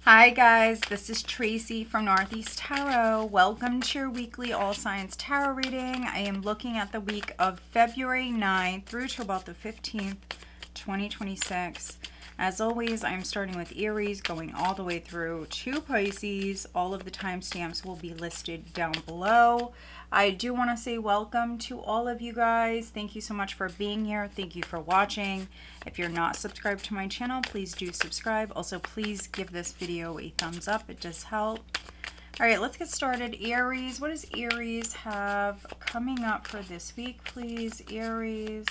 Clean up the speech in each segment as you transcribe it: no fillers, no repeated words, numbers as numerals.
Hi guys, this is Tracy from Northeast Tarot. Welcome to your weekly All Signs Tarot reading. I am looking at the week of February 9th through to about the 15th, 2026. As always, I'm starting with Aries, going all the way through to Pisces. All of the timestamps will be listed down below. I do want to say welcome to all of you guys. Thank you so much for being here. Thank you for watching. If you're not subscribed to my channel, please do subscribe. Also, please give this video a thumbs up. It does help. All right, let's get started. Aries, what does Aries have coming up for this week, please? Aries,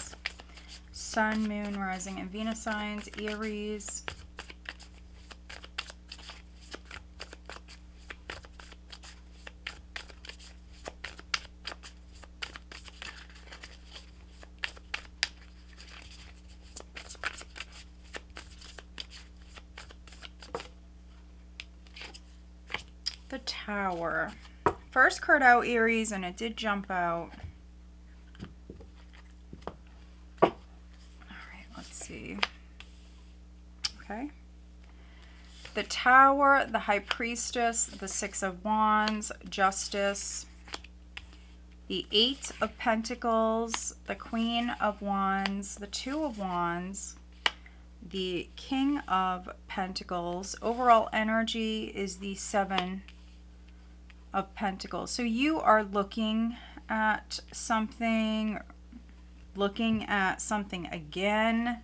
Sun, Moon, Rising, and Venus signs. Aries. The Tower. First card out, Aries, and it did jump out. All right, let's see. Okay. The Tower, the High Priestess, the Six of Wands, Justice, the Eight of Pentacles, the Queen of Wands, the Two of Wands, the King of Pentacles. Overall energy is the Seven of Pentacles. So you are looking at something again.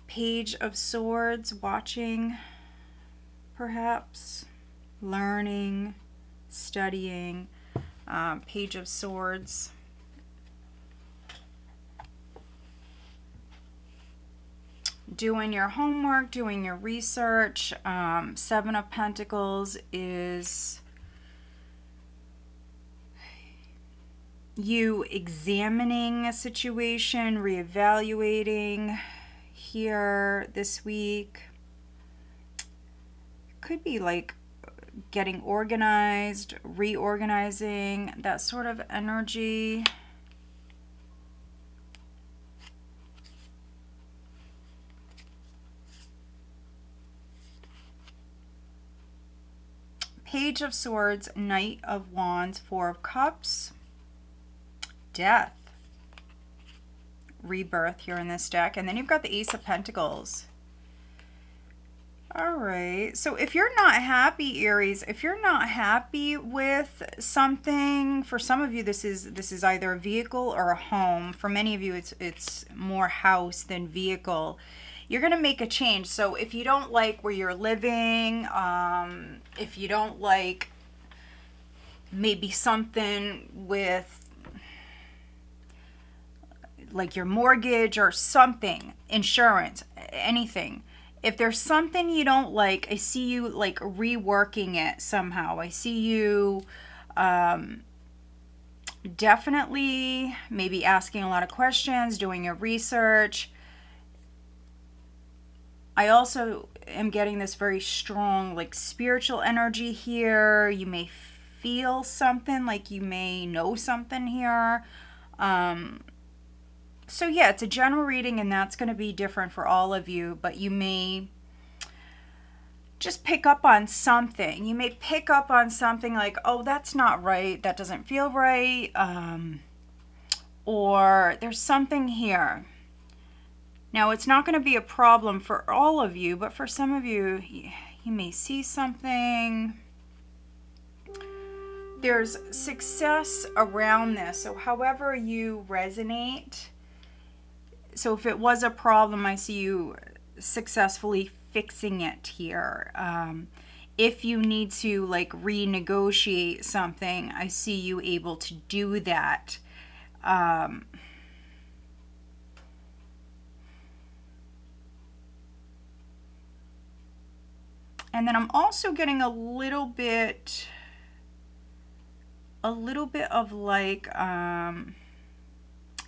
Page of Swords, watching, perhaps, learning, studying. Page of Swords. Doing your homework, doing your research. Seven of Pentacles is you examining a situation, reevaluating here this week. Could be like getting organized, reorganizing, that sort of energy. Page of Swords, Knight of Wands, Four of Cups, Death, Rebirth here in this deck. And then you've got the Ace of Pentacles. All right. So if you're not happy, Aries, if you're not happy with something, for some of you, this is either a vehicle or a home. For many of you, it's more house than vehicle. You're going to make a change. So if you don't like where you're living, if you don't like maybe something with like your mortgage or something, insurance, anything. If there's something you don't like, I see you like reworking it somehow. I see you definitely maybe asking a lot of questions, doing your research. I also am getting this very strong like spiritual energy here. You may feel something, like you may know something here. So yeah, it's a general reading and that's going to be different for all of you, but you may just pick up on something. You may pick up on something like, oh, that's not right. That doesn't feel right. Or there's something here. Now, it's not going to be a problem for all of you, but for some of you, you may see something. There's success around this. So however you resonate. So if it was a problem, I see you successfully fixing it here. If you need to like renegotiate something, I see you able to do that. And then I'm also getting a little bit of like,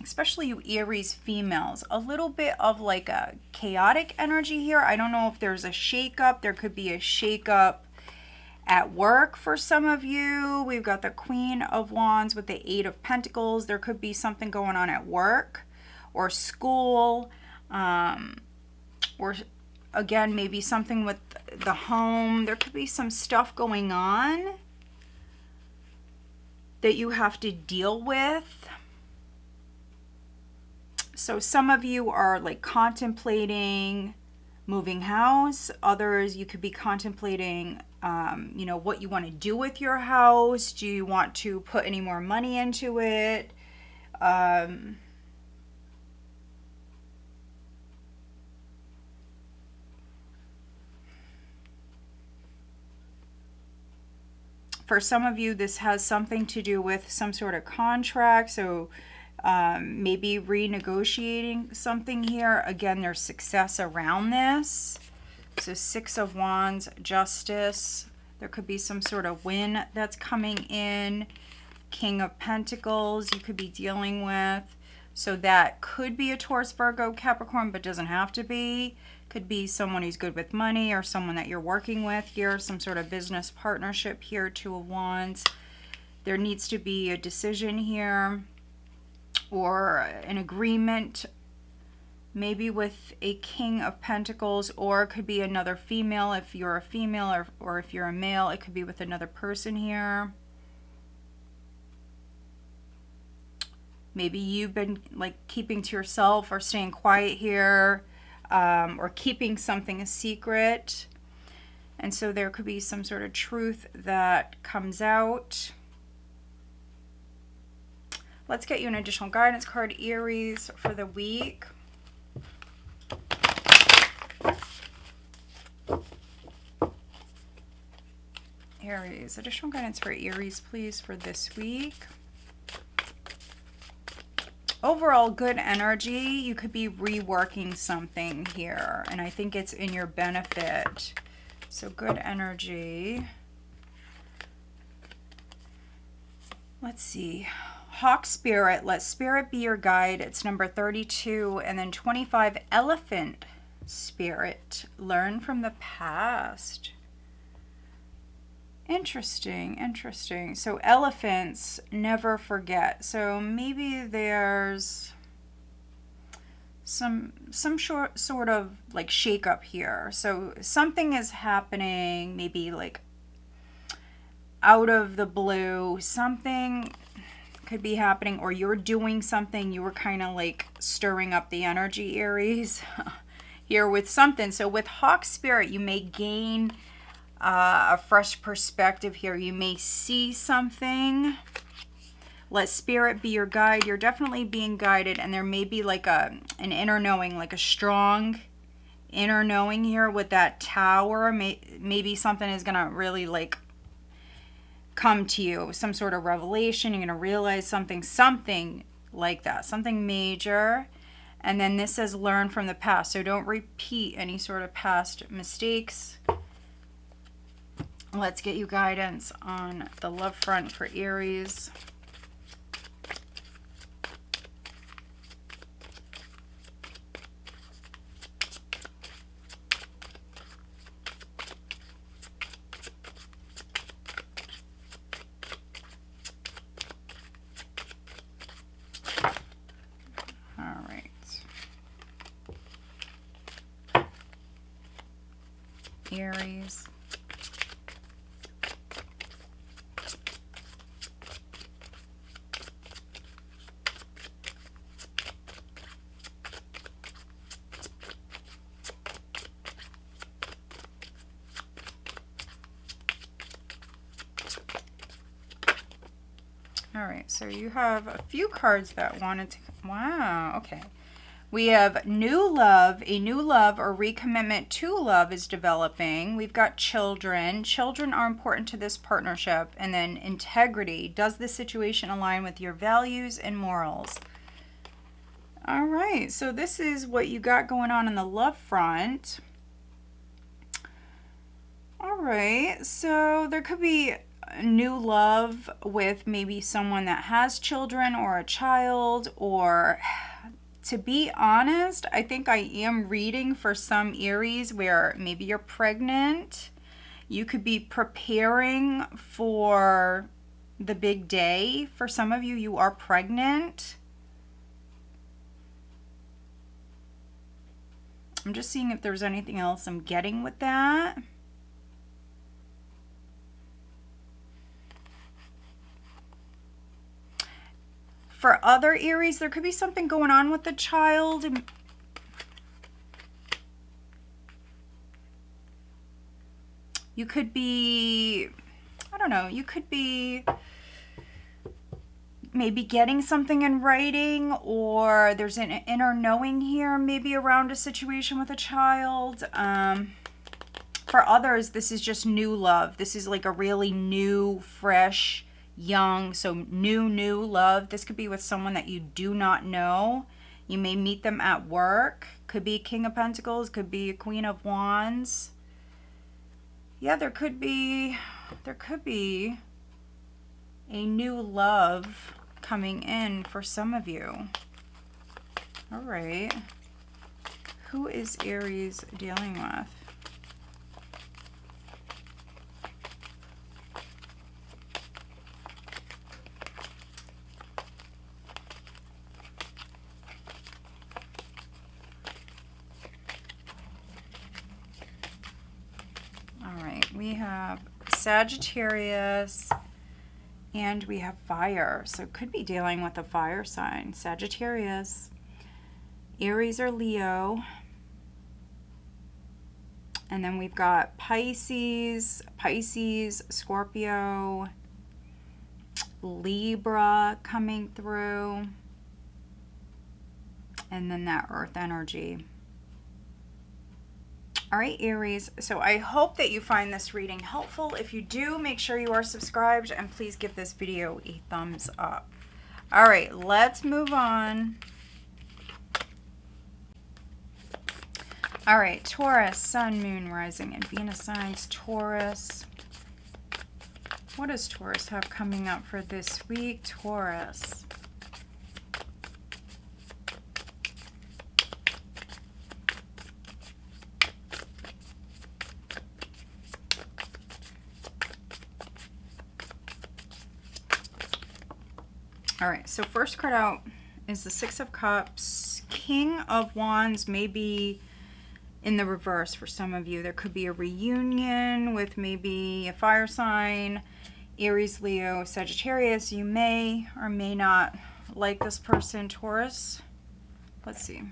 especially you Aries females, a little bit of like a chaotic energy here. I don't know if there's a shakeup. There could be a shakeup at work for some of you. We've got the Queen of Wands with the Eight of Pentacles. There could be something going on at work or school, or again, maybe something with the home. There could be some stuff going on that you have to deal with. So some of you are like contemplating moving house. Others, you could be contemplating, you know, what you want to do with your house. Do you want to put any more money into it? For some of you, this has something to do with some sort of contract. So maybe renegotiating something here. Again, there's success around this. So 6 of Wands, Justice. There could be some sort of win that's coming in. King of Pentacles you could be dealing with. So that could be a Taurus, Virgo, Capricorn, but doesn't have to be. Could be someone who's good with money or someone that you're working with here. Some sort of business partnership here, 2 of Wands. There needs to be a decision here or an agreement, maybe with a King of Pentacles, or it could be another female if you're a female, or if you're a male, it could be with another person here. Maybe you've been like keeping to yourself or staying quiet here, or keeping something a secret. And so there could be some sort of truth that comes out. Let's get you an additional guidance card, Aries, for the week. Aries, additional guidance for Aries, please, for this week. Overall, good energy. You could be reworking something here, and I think it's in your benefit. So good energy. Let's see. Hawk Spirit, let Spirit be your guide. It's number 32. And then 25, Elephant Spirit, learn from the past. Interesting, interesting. So elephants never forget. So maybe there's some sort of like shake-up here. So something is happening, maybe like out of the blue. Something could be happening, or you're doing something. You were kind of like stirring up the energy, Aries, here with something. So with Hawk Spirit, you may gain a fresh perspective here. You may see something. Let Spirit be your guide. You're definitely being guided, and there may be like an inner knowing, like a strong inner knowing here with that Tower. Maybe something is gonna really like come to you, some sort of revelation. You're gonna realize something like that, something major. And then this says learn from the past, so don't repeat any sort of past mistakes. Let's get you guidance on the love front for Aries. All right. Aries. All right, so you have a few cards that wanted to, wow, okay. We have new love, a new love or recommitment to love is developing. We've got children. Children are important to this partnership. And then integrity. Does this situation align with your values and morals? All right, so this is what you got going on the love front. All right, so there could be new love with maybe someone that has children or a child, or to be honest, I think I am reading for some Aries where maybe you're pregnant. You could be preparing for the big day. For some of you, you are pregnant. I'm just seeing if there's anything else I'm getting with that. For other Aries, there could be something going on with the child. You could be, I don't know, you could be maybe getting something in writing, or there's an inner knowing here, maybe around a situation with a child. For others, this is just new love. This is like a really new, fresh, young, so new love. This could be with someone that you do not know. You may meet them at work. Could be King of Pentacles, could be a Queen of Wands. Yeah, there could be a new love coming in for some of you. All right. Who is Aries dealing with? All right, we have Sagittarius and we have fire. So could be dealing with a fire sign. Sagittarius, Aries or Leo. And then we've got Pisces, Scorpio, Libra coming through. And then that earth energy. All right, Aries, so I hope that you find this reading helpful. If you do, make sure you are subscribed and please give this video a thumbs up. All right, let's move on. All right, Taurus, Sun, Moon, Rising, and Venus signs. Taurus. What does Taurus have coming up for this week? Taurus. All right, so first card out is the Six of Cups. King of Wands may be in the reverse for some of you. There could be a reunion with maybe a fire sign, Aries, Leo, Sagittarius. You may or may not like this person, Taurus. Let's see.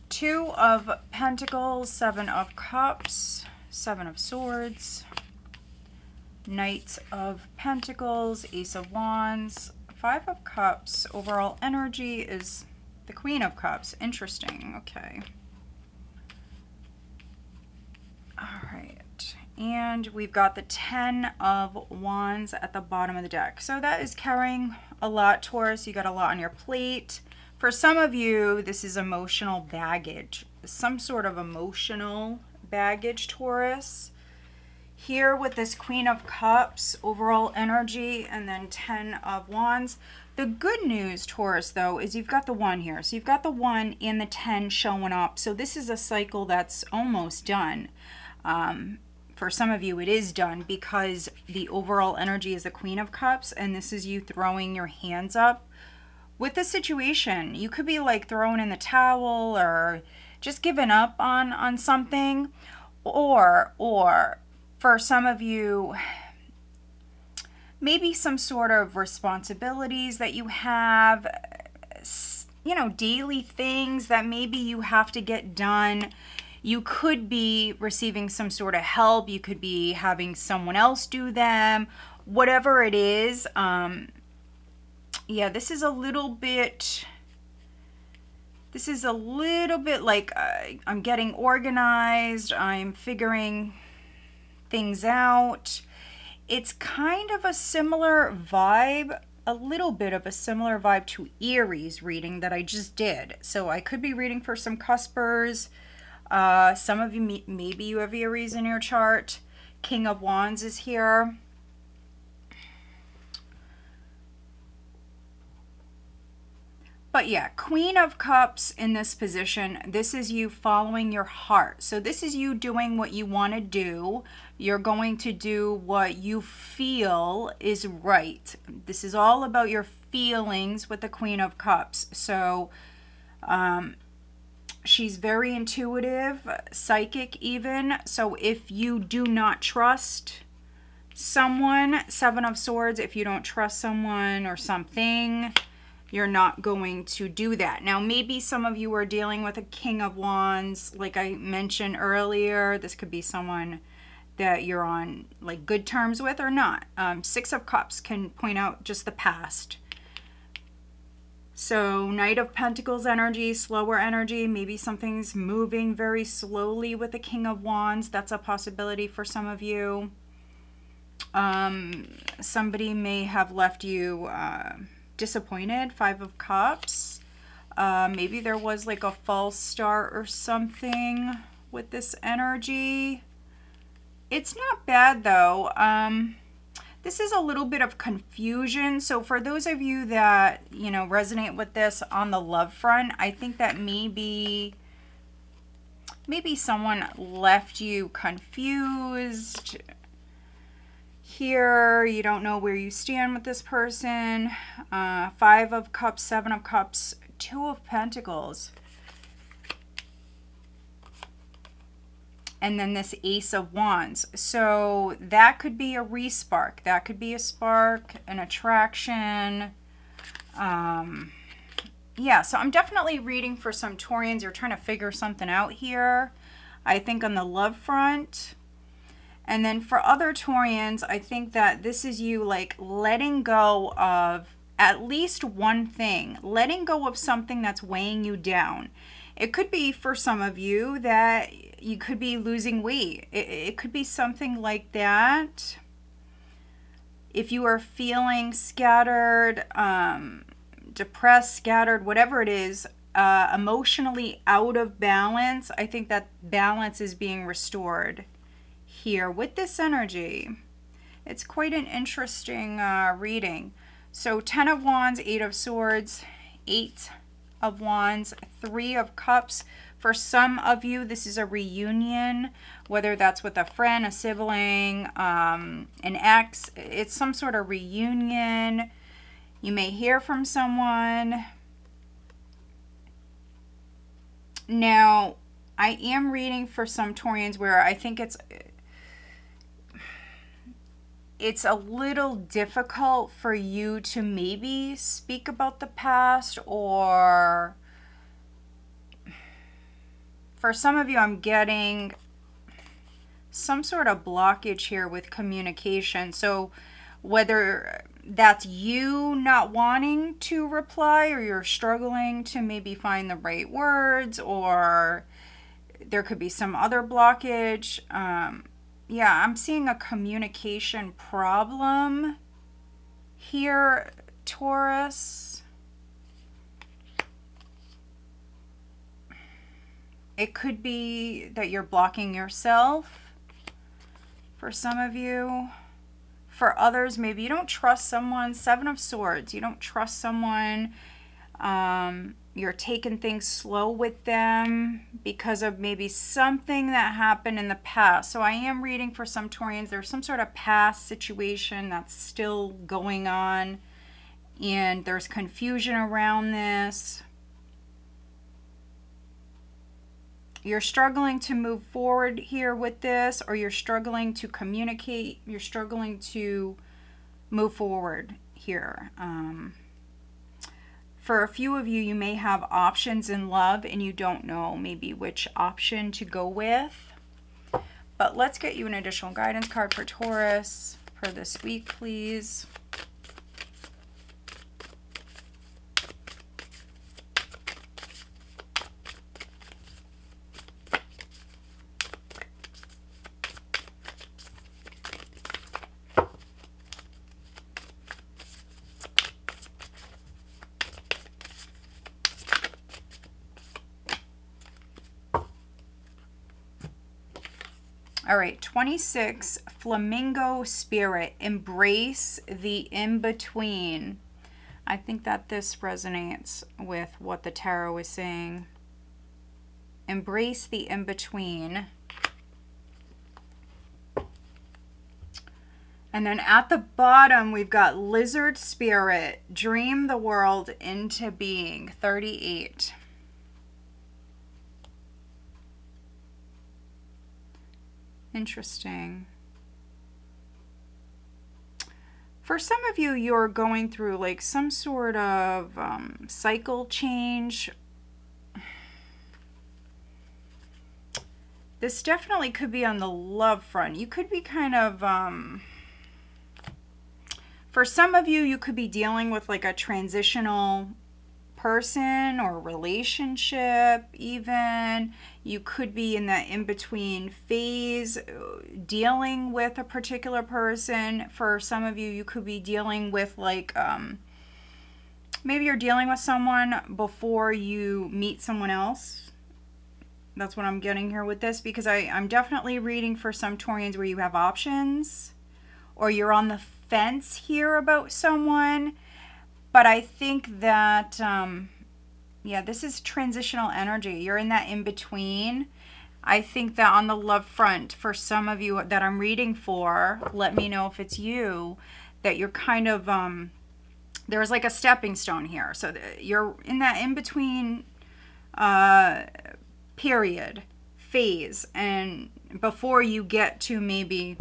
Two of Pentacles, Seven of Cups, Seven of Swords, Knight of Pentacles, Ace of Wands, Five of Cups. Overall energy is the Queen of Cups. Interesting. Okay. All right. And we've got the Ten of Wands at the bottom of the deck. So that is carrying a lot, Taurus. You got a lot on your plate. For some of you, this is emotional baggage. Some sort of emotional baggage, Taurus. Here with this Queen of Cups, overall energy, and then 10 of Wands. The good news, Taurus, though, is you've got the 1 here. So you've got the 1 and the 10 showing up. So this is a cycle that's almost done. For some of you, it is done because the overall energy is the Queen of Cups, and this is you throwing your hands up with the situation. You could be like throwing in the towel or just giving up on something, or for some of you, maybe some sort of responsibilities that you have, you know, daily things that maybe you have to get done. You could be receiving some sort of help. You could be having someone else do them. Whatever it is, yeah, this is a little bit like I'm getting organized. I'm figuring things out. It's kind of a similar vibe, a little bit of a similar vibe to Aries reading that I just did. So I could be reading for some cuspers. Some of you, maybe you have Aries in your chart. King of Wands is here. But yeah, Queen of Cups in this position, this is you following your heart. So this is you doing what you want to do. You're going to do what you feel is right. This is all about your feelings with the Queen of Cups. So she's very intuitive, psychic even. So if you do not trust someone, Seven of Swords, if you don't trust someone or something, you're not going to do that. Now, maybe some of you are dealing with a King of Wands, like I mentioned earlier. This could be someone that you're on like good terms with or not. Six of Cups can point out just the past. So Knight of Pentacles energy, slower energy. Maybe something's moving very slowly with the King of Wands. That's a possibility for some of you. Somebody may have left you disappointed. Five of Cups. Maybe there was like a false start or something with this energy. It's not bad though. This is a little bit of confusion. So for those of you that, you know, resonate with this on the love front, I think that maybe someone left you confused. Here, you don't know where you stand with this person. Five of Cups, Seven of Cups, Two of Pentacles. And then this Ace of Wands. So that could be a re-spark. That could be a spark, an attraction. Yeah, so I'm definitely reading for some Taurians. You're trying to figure something out here, I think, on the love front. And then for other Taurians, I think that this is you like letting go of at least one thing. Letting go of something that's weighing you down. It could be for some of you that you could be losing weight. It could be something like that. If you are feeling scattered, depressed, scattered, whatever it is, emotionally out of balance, I think that balance is being restored here with this energy. It's quite an interesting reading. So 10 of Wands, 8 of Swords, 8 of Wands, 3 of Cups. For some of you, this is a reunion, whether that's with a friend, a sibling, an ex. It's some sort of reunion. You may hear from someone. Now, I am reading for some Taurians where I think it's a little difficult for you to maybe speak about the past, or for some of you, I'm getting some sort of blockage here with communication. So whether that's you not wanting to reply, or you're struggling to maybe find the right words, or there could be some other blockage. Yeah, I'm seeing a communication problem here, Taurus. It could be that you're blocking yourself for some of you. For others, maybe you don't trust someone. Seven of Swords, you don't trust someone. You're taking things slow with them because of maybe something that happened in the past. So I am reading for some Taurians, there's some sort of past situation that's still going on, and there's confusion around this. You're struggling to move forward here with this, or you're struggling to communicate. You're struggling to move forward here. For a few of you, you may have options in love and you don't know maybe which option to go with. But let's get you an additional guidance card for Taurus for this week, please. All right, 26, Flamingo Spirit, embrace the in-between. I think that this resonates with what the tarot is saying. Embrace the in-between. And then at the bottom, we've got Lizard Spirit, dream the world into being, 38. Interesting. For some of you, you're going through like some sort of cycle change. This definitely could be on the love front. You could be kind of, for some of you, you could be dealing with like a transitional person or relationship even. You could be in that in-between phase dealing with a particular person. For some of you, you could be dealing with like, maybe you're dealing with someone before you meet someone else. That's what I'm getting here with this, because I'm definitely reading for some Taurians where you have options or you're on the fence here about someone. But I think that, yeah, this is transitional energy. You're in that in-between. I think that on the love front, for some of you that I'm reading for, let me know if it's you, that you're kind of, there's like a stepping stone here. So you're in that in-between period, phase, and before you get to maybe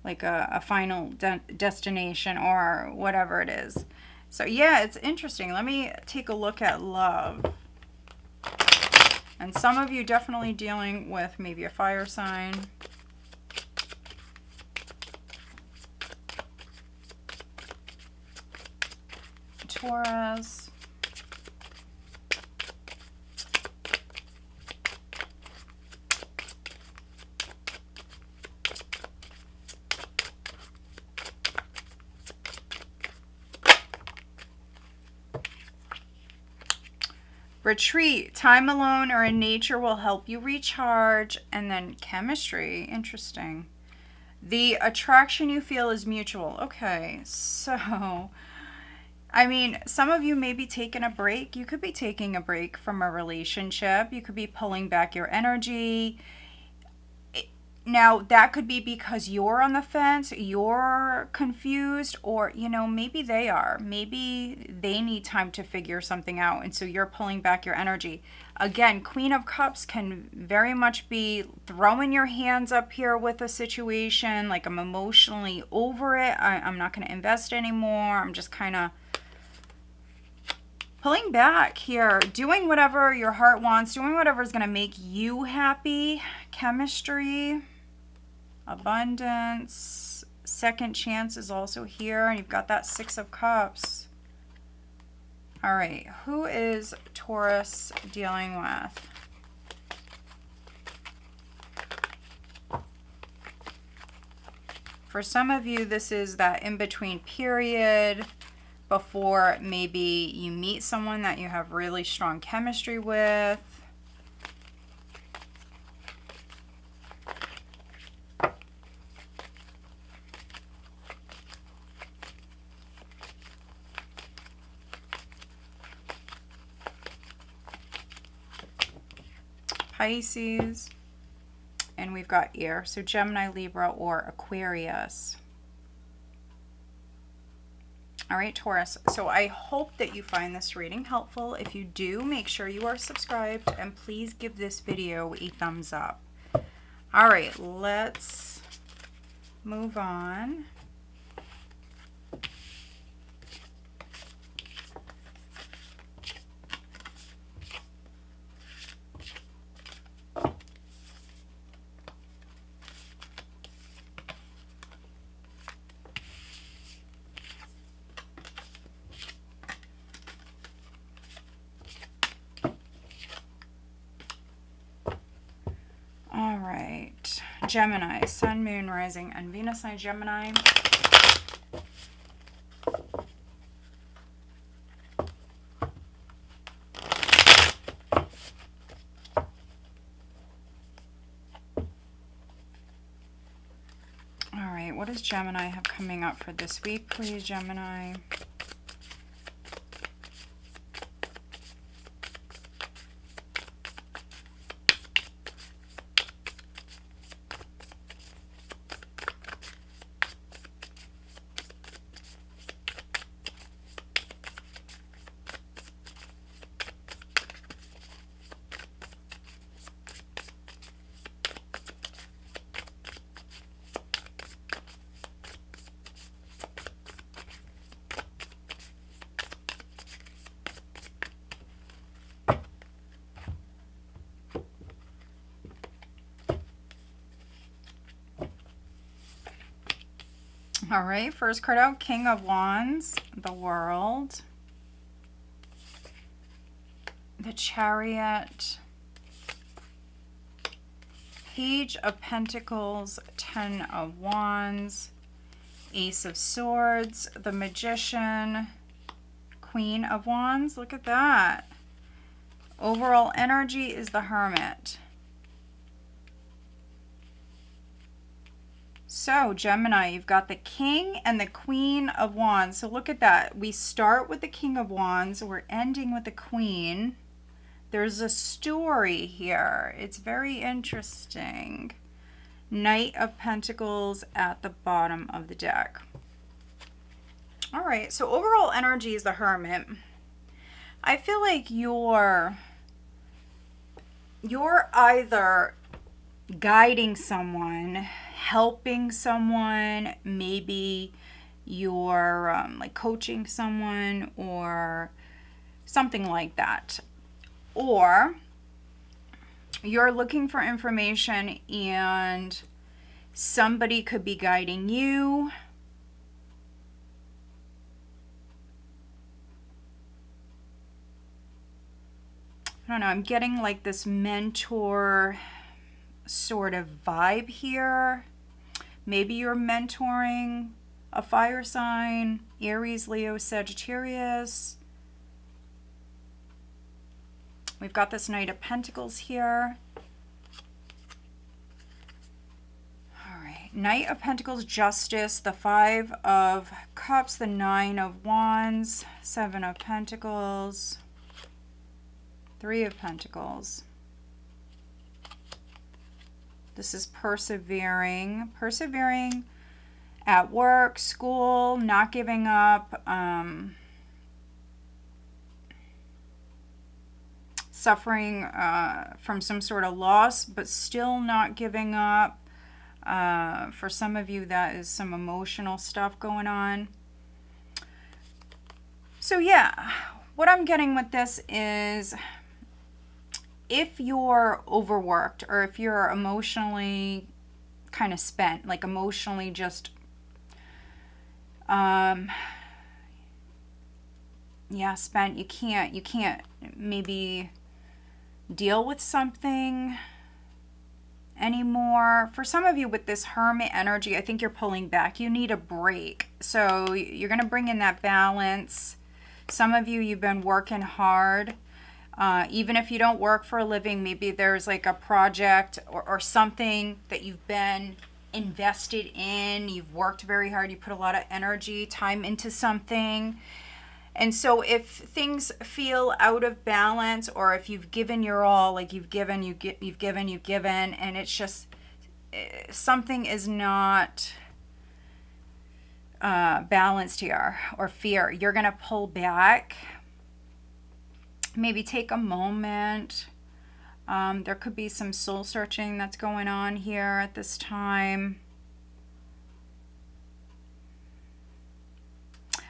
like a final destination or whatever it is. So yeah, it's interesting. Let me take a look at love. And some of you definitely dealing with maybe a fire sign. Taurus. Retreat, time alone or in nature will help you recharge. And then chemistry, interesting. The attraction you feel is mutual. Okay, so, I mean, some of you may be taking a break. You could be taking a break from a relationship. You could be pulling back your energy. Now, that could be because you're on the fence, you're confused, or, you know, maybe they are. Maybe they need time to figure something out, and so you're pulling back your energy. Again, Queen of Cups can very much be throwing your hands up here with a situation, like I'm emotionally over it, I'm not going to invest anymore, I'm just kind of pulling back here, doing whatever your heart wants, doing whatever is going to make you happy. Chemistry. Abundance, second chance is also here, and you've got that Six of Cups. All right, who is Taurus dealing with? For some of you, this is that in-between period before maybe you meet someone that you have really strong chemistry with. Pisces, and we've got air, so Gemini, Libra, or Aquarius. All right, Taurus, so I hope that you find this reading helpful. If you do, make sure you are subscribed, and please give this video a thumbs up. All right, let's move on. All right, Gemini, Sun, Moon, Rising, and Venus sign Gemini. All right, what does Gemini have coming up for this week, please, Gemini? All right, first card out, King of Wands, the World, the Chariot, Page of Pentacles, 10 of Wands, Ace of Swords, the Magician, Queen of Wands. Look at that. Overall energy is the Hermit. So, Gemini, you've got the King and the Queen of Wands. So look at that. We start with the King of Wands. We're ending with the Queen. There's a story here. It's very interesting. Knight of Pentacles at the bottom of the deck. All right, so overall energy is the Hermit. I feel like you're either guiding someone, helping someone, maybe you're like coaching someone or something like that. Or you're looking for information and somebody could be guiding you. I don't know, I'm getting like this mentor sort of vibe here. Maybe you're mentoring a fire sign, Aries, Leo, Sagittarius. We've got this Knight of Pentacles here. All right, Knight of Pentacles, Justice, the Five of Cups, the Nine of Wands, Seven of Pentacles, Three of Pentacles. This is persevering at work, school, not giving up, suffering from some sort of loss, but still not giving up. For some of you, that is some emotional stuff going on. So yeah, what I'm getting with this is if you're overworked or if you're emotionally kind of spent, like emotionally just, spent, you can't maybe deal with something anymore. For some of you with this Hermit energy, I think you're pulling back. You need a break. So you're going to bring in that balance. Some of you, you've been working hard. Even if you don't work for a living, maybe there's like a project or something that you've been invested in. You've worked very hard. You put a lot of energy, time into something. And so if things feel out of balance, or if you've given your all, like you've given, and it's just something is not balanced here, or fear, you're going to pull back. Maybe take a moment. There could be some soul searching that's going on here at this time.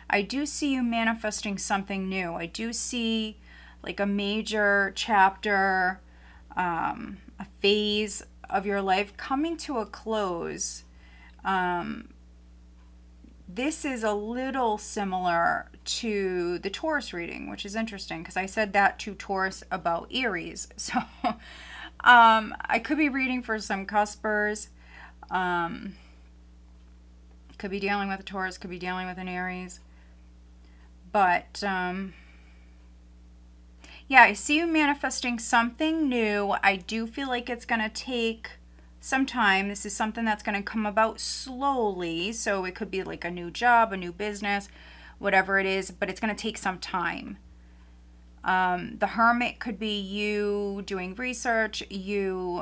I do see you manifesting something new. I do see like a major chapter, a phase of your life coming to a close. This is a little similar to the Taurus reading, which is interesting because I said that to Taurus about Aries. So I could be reading for some cuspers. Could be dealing with a Taurus, could be dealing with an Aries. But yeah, I see you manifesting something new. I do feel like it's going to take some time. This is something that's going to come about slowly. So it could be like a new job, a new business, whatever it is, but it's going to take some time. The Hermit could be you doing research, you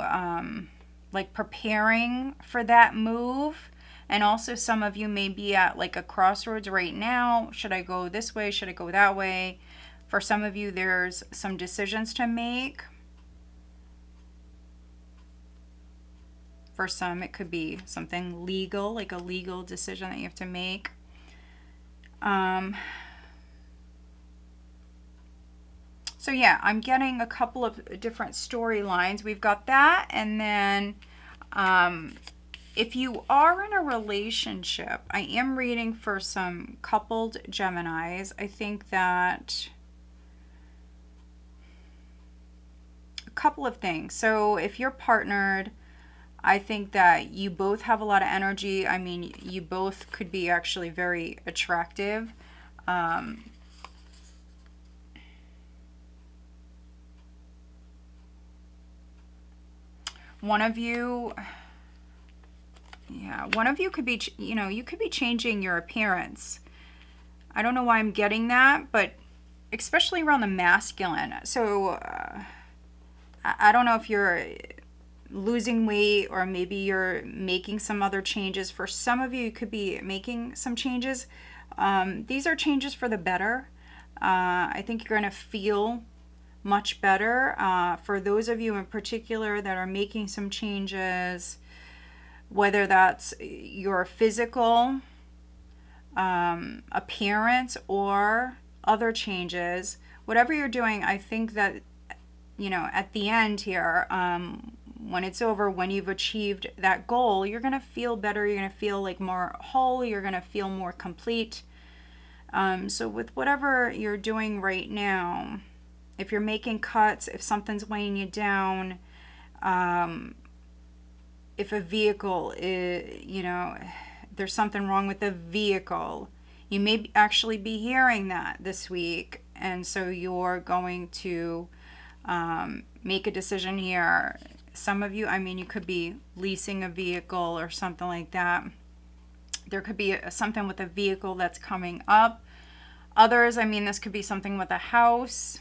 like preparing for that move. And also some of you may be at like a crossroads right now. Should I go this way? Should I go that way? For some of you, there's some decisions to make. For some, it could be something legal, like a legal decision that you have to make. So yeah, I'm getting a couple of different storylines. We've got that, and then if you are in a relationship, I am reading for some coupled Geminis. I think that a couple of things. So if you're partnered, I think that you both have a lot of energy. I mean, you both could be actually very attractive. One of you, yeah, one of you could be, you could be changing your appearance. I don't know why I'm getting that, but especially around the masculine. So I don't know if you're losing weight or maybe you're making some other changes. For some of you, you could be making some changes. These are changes for the better. I think you're going to feel much better. For those of you in particular that are making some changes, whether that's your physical appearance or other changes, whatever you're doing, I think that, at the end here, when it's over, when you've achieved that goal, you're going to feel better. You're going to feel like more whole. You're going to feel more complete. So with whatever you're doing right now, if you're making cuts, if something's weighing you down, if a vehicle is, there's something wrong with the vehicle, you may actually be hearing that this week. And so you're going to make a decision here. Some of you, you could be leasing a vehicle or something like that. There could be something with a vehicle that's coming up. Others, this could be something with a house.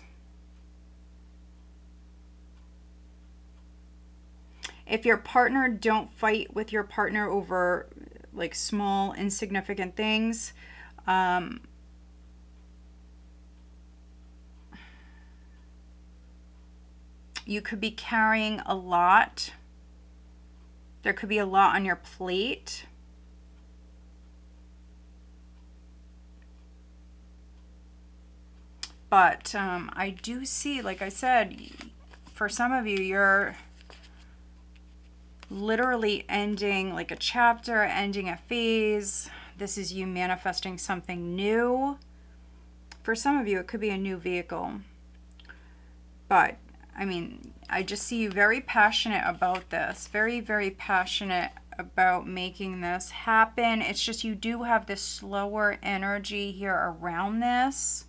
If your partner, don't fight with your partner over like small, insignificant things. You could be carrying a lot. There could be a lot on your plate. But I do see, like I said, for some of you, you're literally ending like a chapter, ending a phase. This is you manifesting something new. For some of you, it could be a new vehicle. But I just see you very passionate about this. Very, very passionate about making this happen. It's just you do have this slower energy here around this.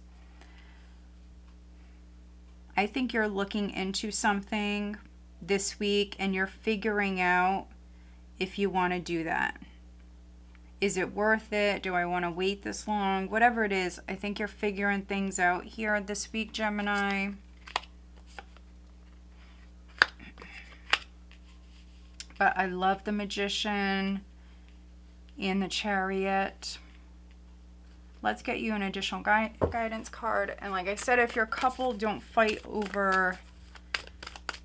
I think you're looking into something this week and you're figuring out if you want to do that. Is it worth it? Do I want to wait this long? Whatever it is, I think you're figuring things out here this week, Gemini. But I love the Magician and the Chariot. Let's get you an additional guidance card. And like I said, if you're a couple, don't fight over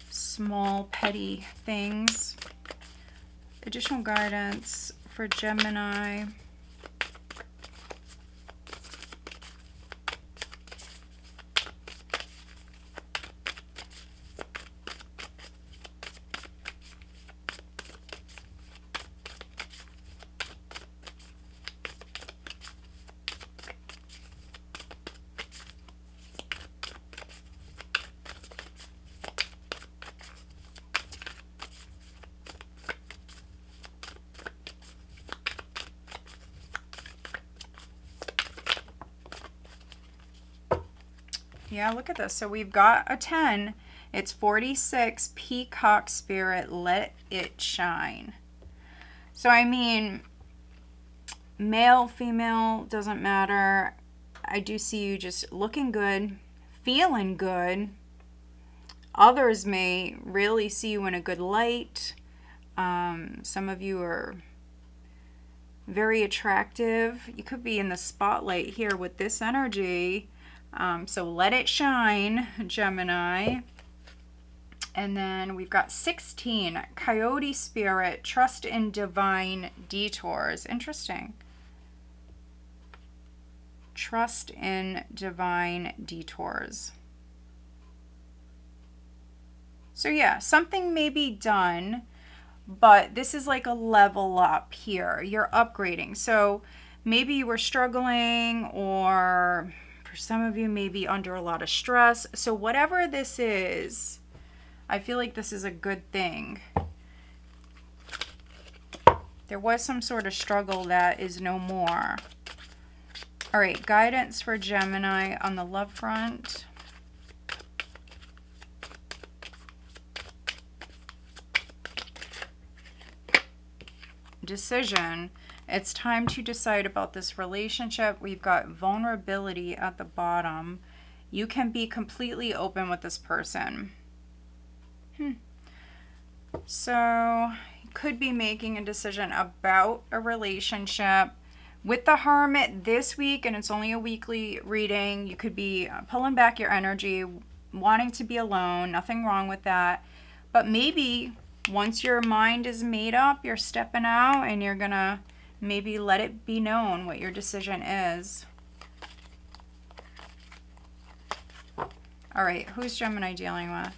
small, petty things. Additional guidance for Gemini. Yeah, look at this. So we've got a 10. It's 46. Peacock Spirit, let it shine. So, male, female, doesn't matter. I do see you just looking good, feeling good. Others may really see you in a good light. Some of you are very attractive. You could be in the spotlight here with this energy. So let it shine, Gemini. And then we've got 16, Coyote Spirit, trust in divine detours. Interesting. Trust in divine detours. So yeah, something may be done, but this is like a level up here. You're upgrading. So maybe you were struggling, or for some of you, maybe under a lot of stress. So whatever this is, I feel like this is a good thing. There was some sort of struggle that is no more. All right, guidance for Gemini on the love front. Decision. It's time to decide about this relationship. We've got vulnerability at the bottom. You can be completely open with this person. So, you could be making a decision about a relationship. With the Hermit this week, and it's only a weekly reading, you could be pulling back your energy, wanting to be alone. Nothing wrong with that. But maybe once your mind is made up, you're stepping out and you're going to maybe let it be known what your decision is. All right, who's Gemini dealing with?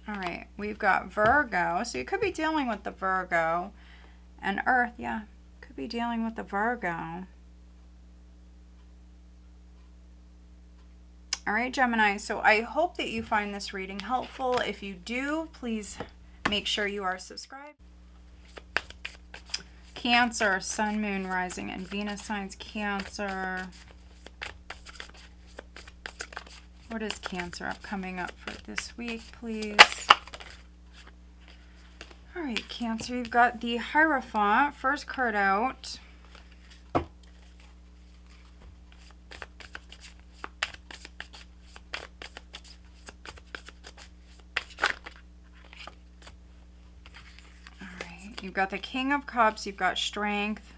All right, we've got Virgo. So you could be dealing with the Virgo. And Earth, yeah, could be dealing with the Virgo. All right, Gemini, so I hope that you find this reading helpful. If you do, please make sure you are subscribed. Cancer, Sun, Moon, Rising, and Venus signs. Cancer. What is Cancer coming up for this week, please? All right, Cancer, you've got the Hierophant, first card out. All right, you've got the King of Cups, you've got Strength.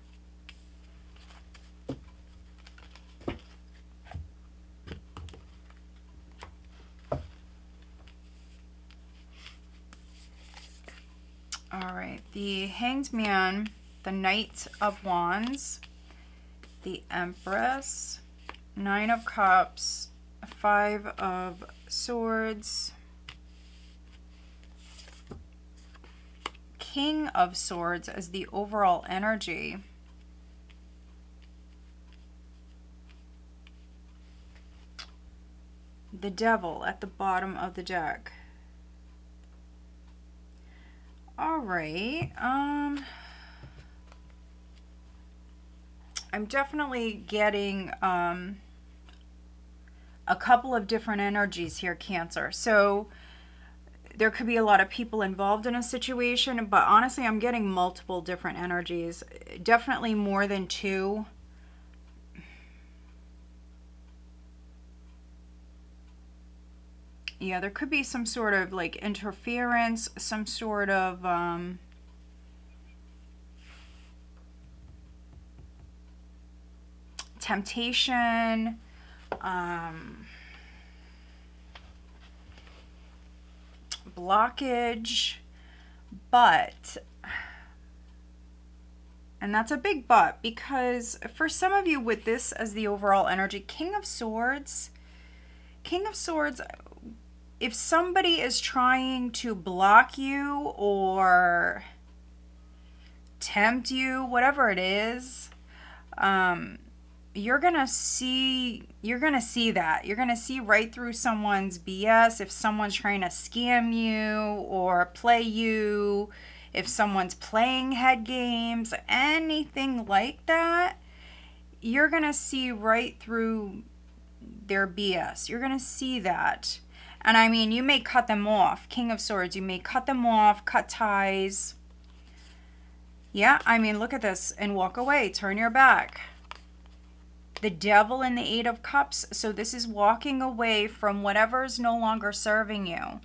All right, the Hanged Man, the Knight of Wands, the Empress, Nine of Cups, Five of Swords, King of Swords as the overall energy. The Devil at the bottom of the deck. All right. I'm definitely getting a couple of different energies here, Cancer. So there could be a lot of people involved in a situation, but honestly, I'm getting multiple different energies. Definitely more than two. Yeah, there could be some sort of like interference, some sort of temptation, blockage, but, and that's a big but, because for some of you with this as the overall energy, King of Swords, if somebody is trying to block you or tempt you, whatever it is, you're gonna see that. You're gonna see right through someone's BS. If someone's trying to scam you or play you, if someone's playing head games, anything like that, you're gonna see right through their BS. You're gonna see that. And I mean, you may cut them off. King of Swords, you may cut them off, cut ties. Yeah, I mean, look at this and walk away. Turn your back. The Devil and the Eight of Cups. So this is walking away from whatever is no longer serving you.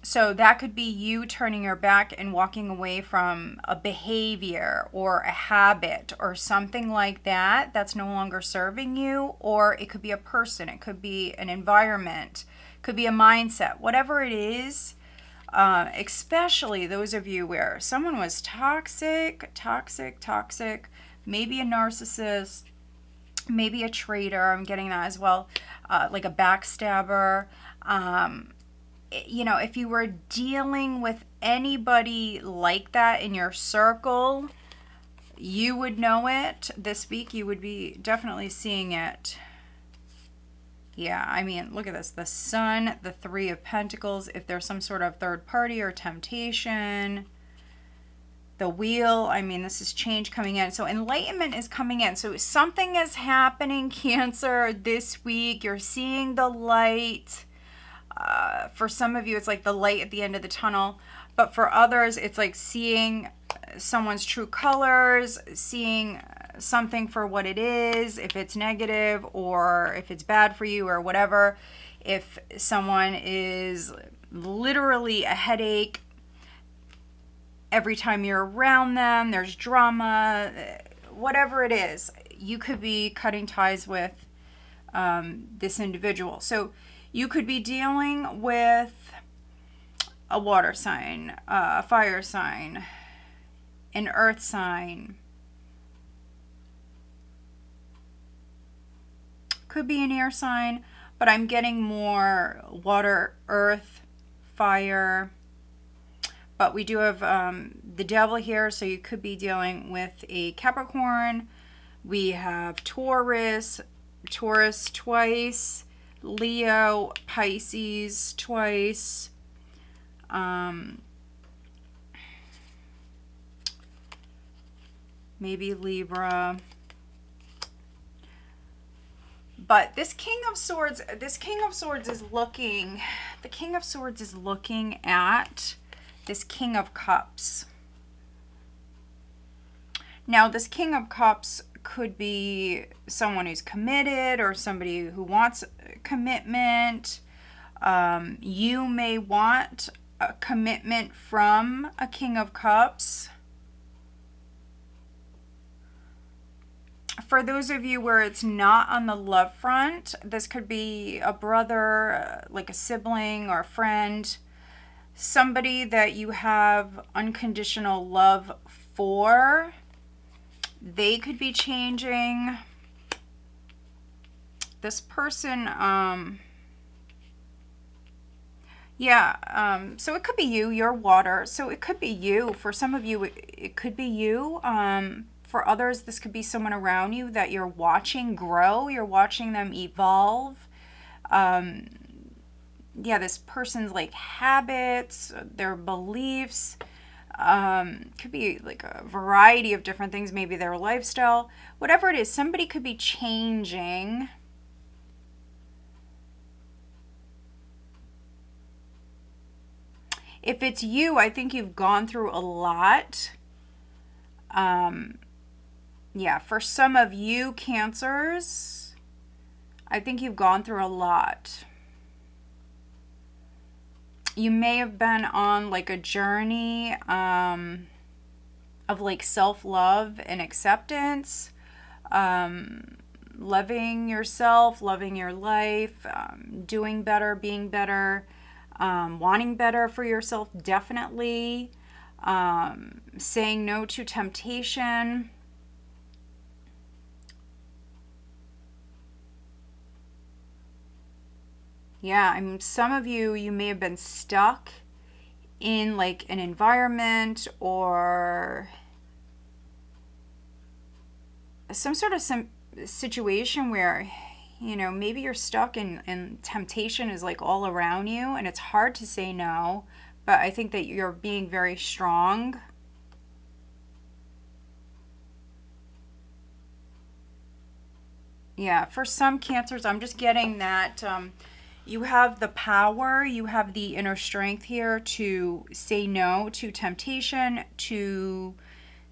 So that could be you turning your back and walking away from a behavior or a habit or something like that that's no longer serving you. Or it could be a person, it could be an environment, it could be a mindset, whatever it is. Especially those of you where someone was toxic, maybe a narcissist, maybe a traitor, I'm getting that as well, like a backstabber. You know, if you were dealing with anybody like that in your circle, you would know it this week. You would be definitely seeing it. Yeah, I mean, look at this. The Sun, the Three of Pentacles. If there's some sort of third party or temptation. The Wheel. I mean, this is change coming in. So enlightenment is coming in. So something is happening, Cancer, this week. You're seeing the light. For some of you, it's like the light at the end of the tunnel. But for others, it's like seeing someone's true colors, seeing something for what it is, if it's negative or if it's bad for you or whatever. If someone is literally a headache every time you're around them, there's drama, whatever it is, you could be cutting ties with this individual. So you could be dealing with a water sign, a fire sign, an earth sign. Could be an air sign, but I'm getting more water, earth, fire. But we do have the devil here, so you could be dealing with a Capricorn. We have Taurus twice. Leo, Pisces twice. Maybe Libra. But this King of Swords is looking, the King of Swords is looking at this King of Cups. Now, this King of Cups could be someone who's committed or somebody who wants commitment. You may want a commitment from a King of Cups. For those of you where it's not on the love front, this could be a brother, like a sibling or a friend, somebody that you have unconditional love for. They could be changing. This person, so it could be you, you're water. So it could be you. For some of you, it could be you. For others, this could be someone around you that you're watching grow. You're watching them evolve. This person's like habits, their beliefs. Could be like a variety of different things. Maybe their lifestyle. Whatever it is, somebody could be changing. If it's you, I think you've gone through a lot. For some of you Cancers, I think you've gone through a lot. You may have been on like a journey of like self-love and acceptance, loving yourself, loving your life, doing better, being better, wanting better for yourself, definitely. Saying no to temptation. Yeah, I mean, some of you may have been stuck in like an environment or some sort of situation where, you know, maybe you're stuck and temptation is like all around you and it's hard to say no, but I think that you're being very strong. Yeah, for some Cancers, I'm just getting that you have the power, you have the inner strength here to say no to temptation, to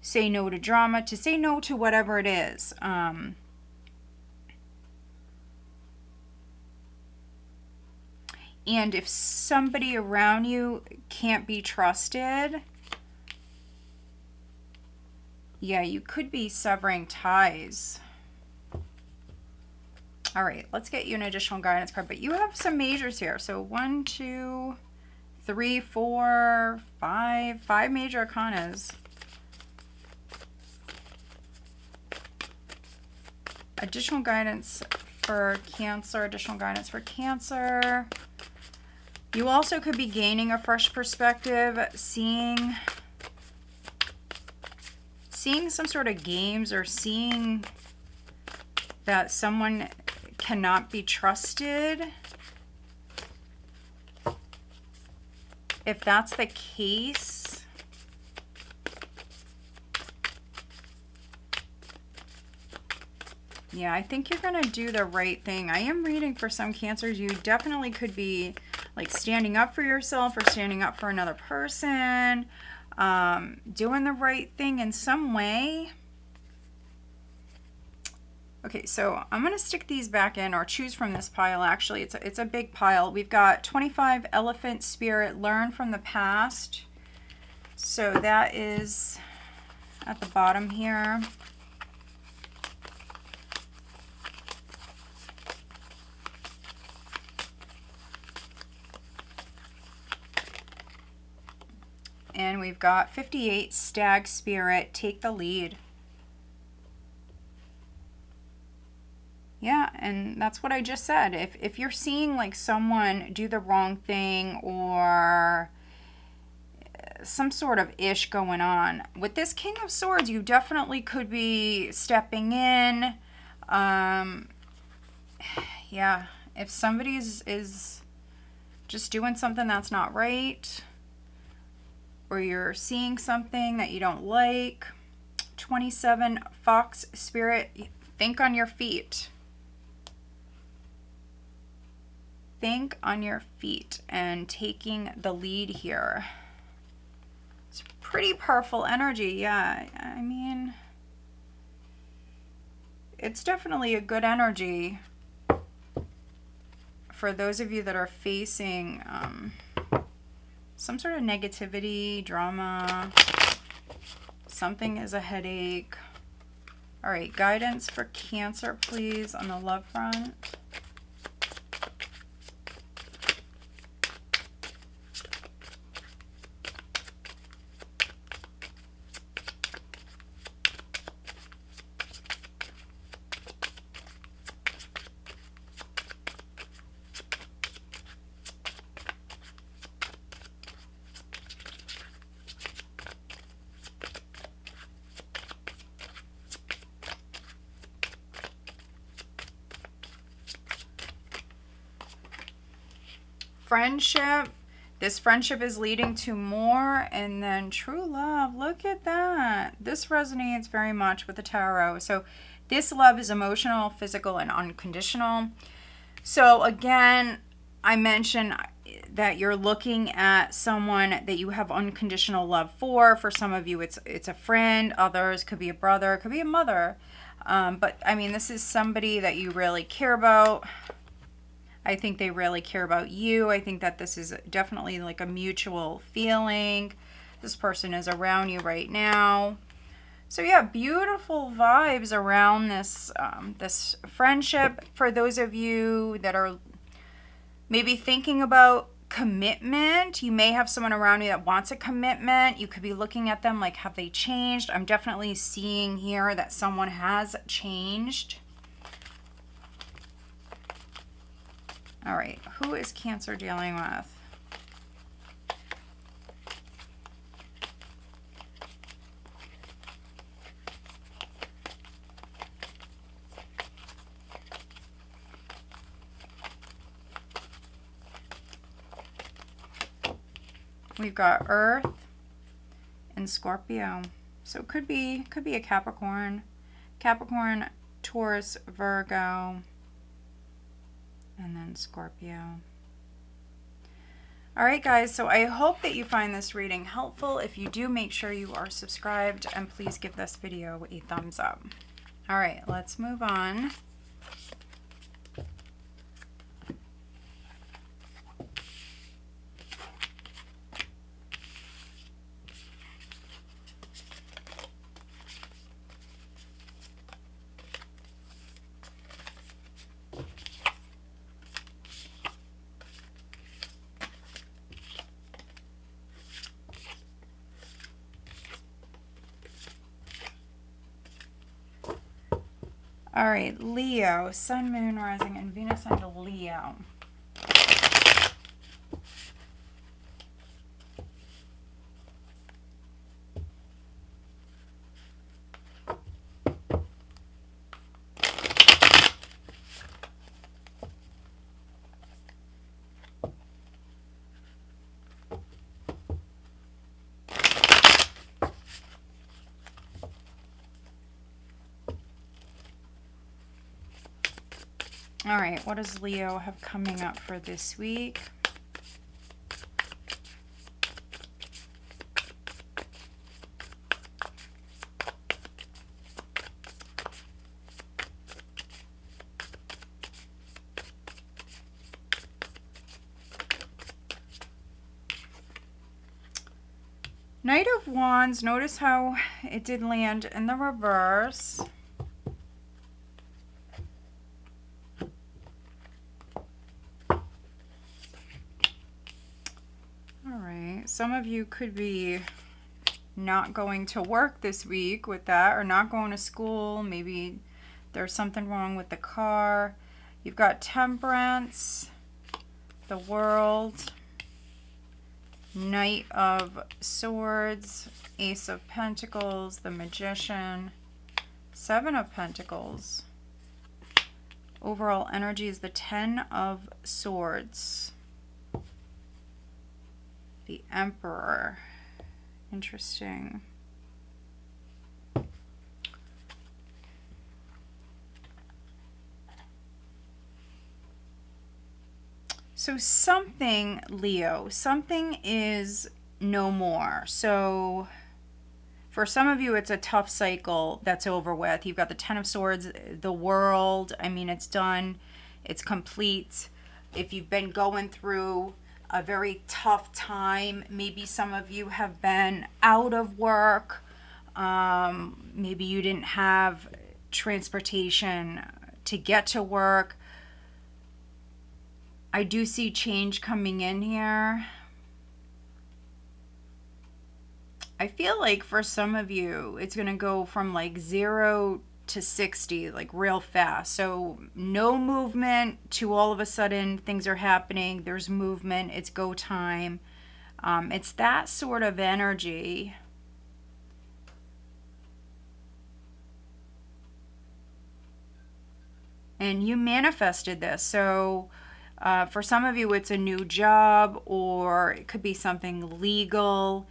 say no to drama, to say no to whatever it is. And if somebody around you can't be trusted, yeah, you could be severing ties. All right, let's get you an additional guidance card. But you have some majors here. So 1, 2, 3, 4, 5. 5 major arcanas. Additional guidance for Cancer. Additional guidance for Cancer. You also could be gaining a fresh perspective, seeing some sort of games, or seeing that someone cannot be trusted. If that's the case, yeah, I think you're going to do the right thing. I am reading for some Cancers, you definitely could be like standing up for yourself or standing up for another person, doing the right thing in some way. Okay, so I'm going to stick these back in, or choose from this pile. Actually, it's a big pile. We've got 25 Elephant Spirit, learn from the past. So that is at the bottom here. And we've got 58 Stag Spirit, take the lead. Yeah, and that's what I just said. If you're seeing like someone do the wrong thing, or some sort of ish going on, with this King of Swords, you definitely could be stepping in. Yeah, if somebody is just doing something that's not right, or you're seeing something that you don't like. 27 Fox Spirit, think on your feet. Think on your feet and taking the lead here. It's pretty powerful energy. Yeah, I mean, it's definitely a good energy for those of you that are facing some sort of negativity, drama. Something is a headache. All right, guidance for Cancer, please, on the love front. Friendship. This friendship is leading to more, and then true love. Look at that. This resonates very much with the tarot. So this love is emotional, physical, and unconditional. So again, I mentioned that you're looking at someone that you have unconditional love for. For some of you, it's a friend. Others could be a brother, could be a mother. But I mean, this is somebody that you really care about. I think they really care about you. I think that this is definitely like a mutual feeling. This person is around you right now. So yeah, beautiful vibes around this this friendship. For those of you that are maybe thinking about commitment, you may have someone around you that wants a commitment. You could be looking at them like, have they changed? I'm definitely seeing here that someone has changed. All right, who is Cancer dealing with? We've got Earth and Scorpio. So it could be a Capricorn. Capricorn, Taurus, Virgo, and then Scorpio. All right, guys, so I hope that you find this reading helpful. If you do, make sure you are subscribed, and please give this video a thumbs up. All right, let's move on. All right, Leo, Sun, Moon, Rising, and Venus into Leo. All right, what does Leo have coming up for this week? Knight of Wands, notice how it did land in the reverse. Some of you could be not going to work this week with that, or not going to school. Maybe there's something wrong with the car. You've got Temperance, the World, Knight of Swords, Ace of Pentacles, the Magician, Seven of Pentacles. Overall energy is the Ten of Swords. The Emperor. Interesting. So something, Leo, something is no more. So for some of you, it's a tough cycle that's over with. You've got the Ten of Swords, the World. I mean, it's done. It's complete. If you've been going through a very tough time, maybe some of you have been out of work, maybe you didn't have transportation to get to work. I do see change coming in here. I feel like for some of you it's going to go from like 0 to 60 like real fast. So no movement to all of a sudden things are happening, there's movement, it's go time. It's that sort of energy. And you manifested this. So for some of you it's a new job, or it could be something legal.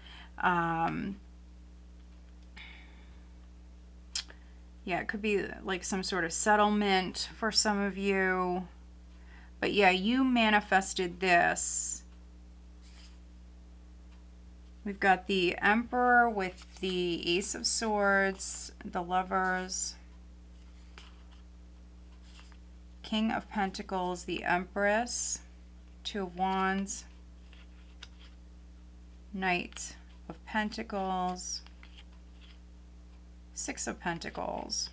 Yeah, it could be like some sort of settlement for some of you. But yeah, you manifested this. We've got the Emperor with the Ace of Swords, the Lovers, King of Pentacles, the Empress, Two of Wands, Knight of Pentacles, Six of Pentacles.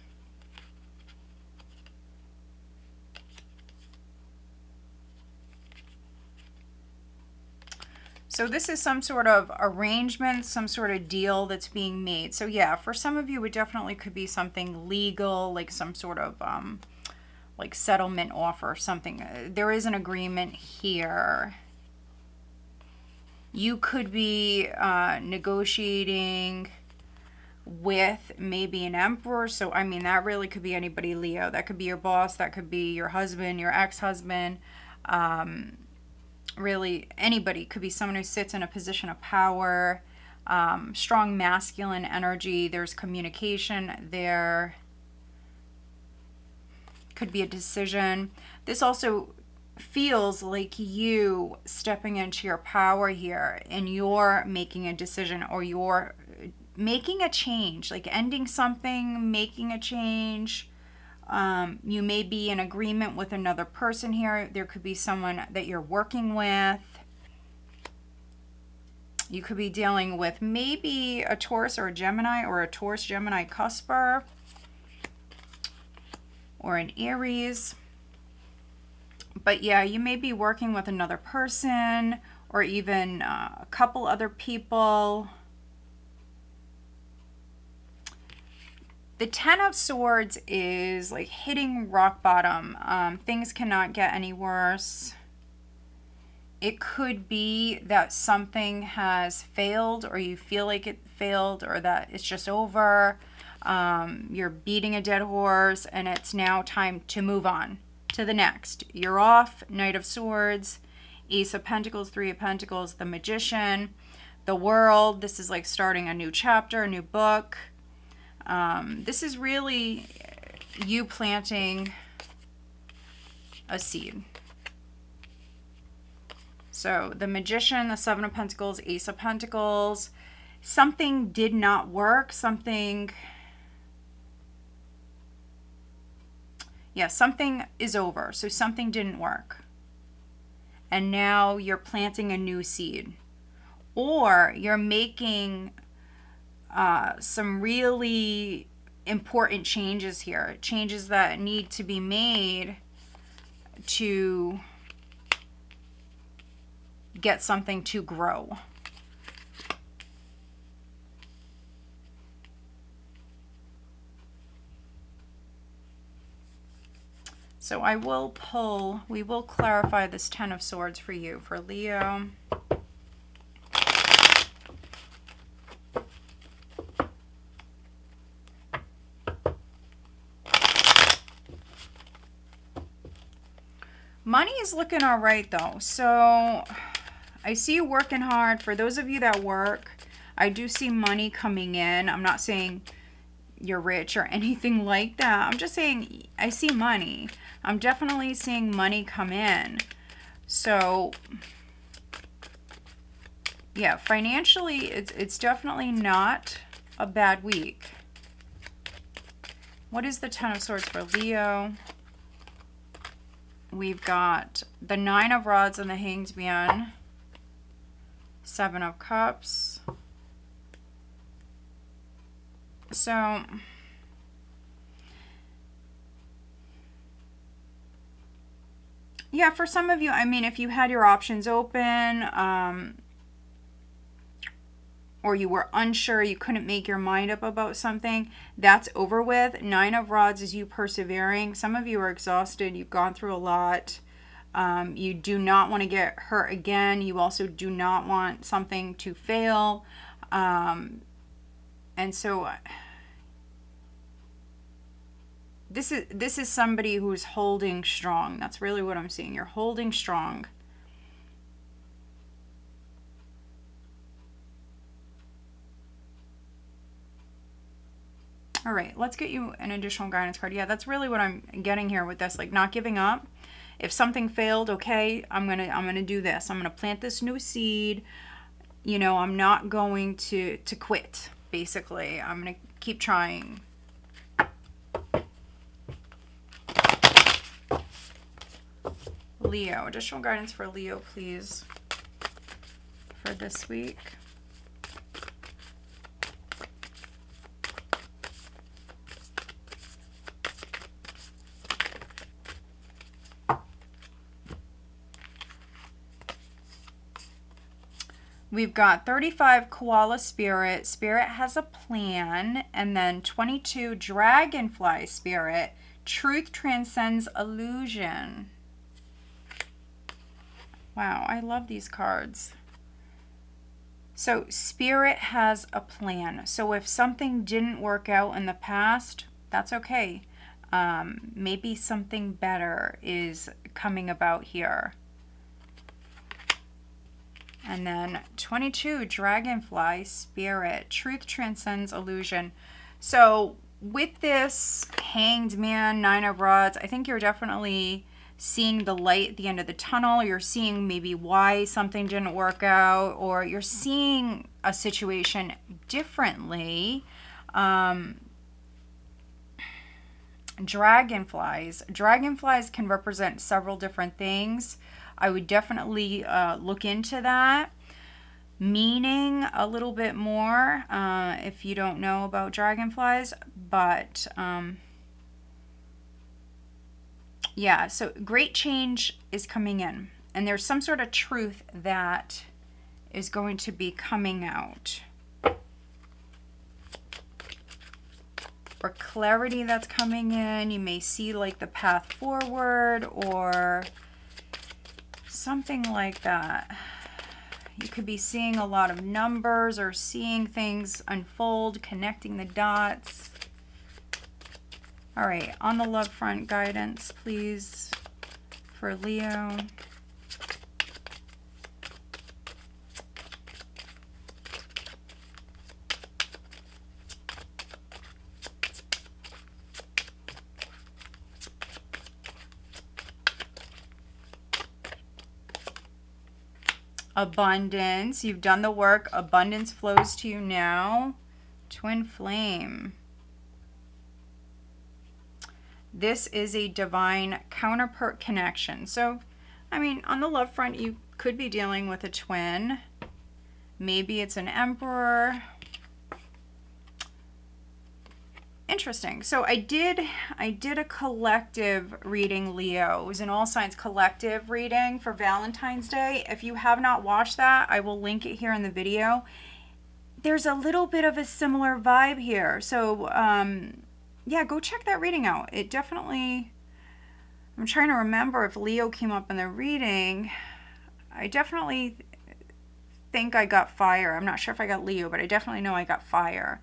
So this is some sort of arrangement, some sort of deal that's being made. So yeah, for some of you, it definitely could be something legal, like some sort of like settlement offer or something. There is an agreement here. You could be negotiating with maybe an emperor. So I mean, that really could be anybody, Leo. That could be your boss, that could be your husband, your ex-husband. Really anybody. Could be someone who sits in a position of power. Strong masculine energy. There's communication there. Could be a decision. This also feels like you stepping into your power here, and you're making a decision, or you're making a change, like ending something, making a change. You may be in agreement with another person here. There could be someone that you're working with. You could be dealing with maybe a Taurus or a Gemini, or a Taurus Gemini cusper, or an Aries. But yeah, you may be working with another person, or even a couple other people. The Ten of Swords is like hitting rock bottom. Things cannot get any worse. It could be that something has failed, or you feel like it failed, or that it's just over. You're beating a dead horse and it's now time to move on to the next. You're off. Knight of Swords, Ace of Pentacles, Three of Pentacles, the Magician, the World. This is like starting a new chapter, a new book. This is really you planting a seed. So the Magician, the Seven of Pentacles, Ace of Pentacles, something did not work. Something is over. So something didn't work. And now you're planting a new seed. Or you're making some really important changes here. Changes that need to be made to get something to grow. So we will clarify this Ten of Swords for you, for Leo. Money is looking all right though. So I see you working hard. For those of you that work, I do see money coming in. I'm not saying you're rich or anything like that. I'm just saying I see money. I'm definitely seeing money come in. So yeah, financially, it's definitely not a bad week. What is the Ten of Swords for Leo? We've got the Nine of Rods and the Hanged Man. Seven of Cups. So yeah, for some of you, I mean, if you had your options open, or you were unsure, you couldn't make your mind up about something, that's over with. Nine of Rods is you persevering. Some of you are exhausted. You've gone through a lot. You do not want to get hurt again. You also do not want something to fail. And so this is somebody who's holding strong. That's really what I'm seeing. You're holding strong. All right, let's get you an additional guidance card. Yeah, that's really what I'm getting here with this, like not giving up. If something failed, okay, I'm gonna do this. I'm gonna plant this new seed. You know, I'm not going to quit, basically. I'm gonna keep trying. Leo, additional guidance for Leo, please, for this week. We've got 35 Koala Spirit. Spirit has a plan. And then 22 Dragonfly Spirit. Truth transcends illusion. Wow, I love these cards. So Spirit has a plan. So if something didn't work out in the past, that's okay. Maybe something better is coming about here. And then 22, Dragonfly Spirit. Truth transcends illusion. So with this Hanged Man, Nine of Rods, I think you're definitely seeing the light at the end of the tunnel. You're seeing maybe why something didn't work out, or you're seeing a situation differently. Dragonflies can represent several different things. I would definitely look into that meaning a little bit more if you don't know about dragonflies. But yeah, so great change is coming in, and there's some sort of truth that is going to be coming out. or clarity that's coming in. You may see like the path forward or something like that. You could be seeing a lot of numbers or seeing things unfold, connecting the dots. All right, on the love front, guidance, please, for Leo. Abundance. You've done the work. Abundance flows to you now. Twin flame. This is a divine counterpart connection. So, I mean, on the love front, you could be dealing with a twin. Maybe it's an emperor. Interesting. So I did a collective reading, Leo. It was an all signs collective reading for Valentine's Day. If you have not watched that, I will link it here in the video. There's a little bit of a similar vibe here. So yeah, go check that reading out. It definitely, I'm trying to remember if Leo came up in the reading. I definitely think I got fire. I'm not sure if I got Leo, but I definitely know I got fire.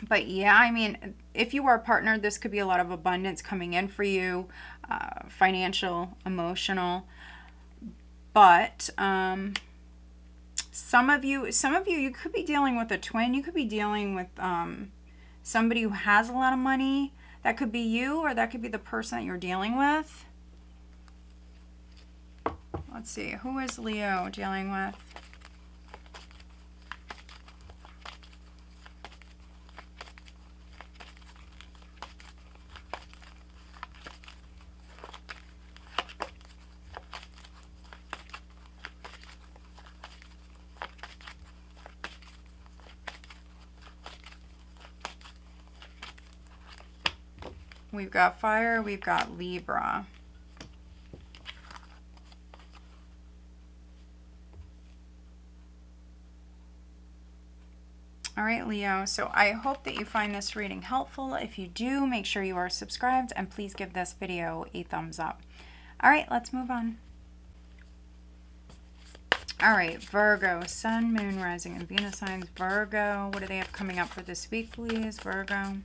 But yeah, I mean, if you are partnered, this could be a lot of abundance coming in for you, financial, emotional. But some of you, you could be dealing with a twin. You could be dealing with somebody who has a lot of money. That could be you, or that could be the person that you're dealing with. Let's see, who is Leo dealing with? We've got fire, we've got Libra. All right, Leo, so I hope that you find this reading helpful. If you do, make sure you are subscribed and please give this video a thumbs up. All right, let's move on. All right, Virgo, Sun, Moon, Rising, and Venus signs. Virgo, what do they have coming up for this week, please, Virgo?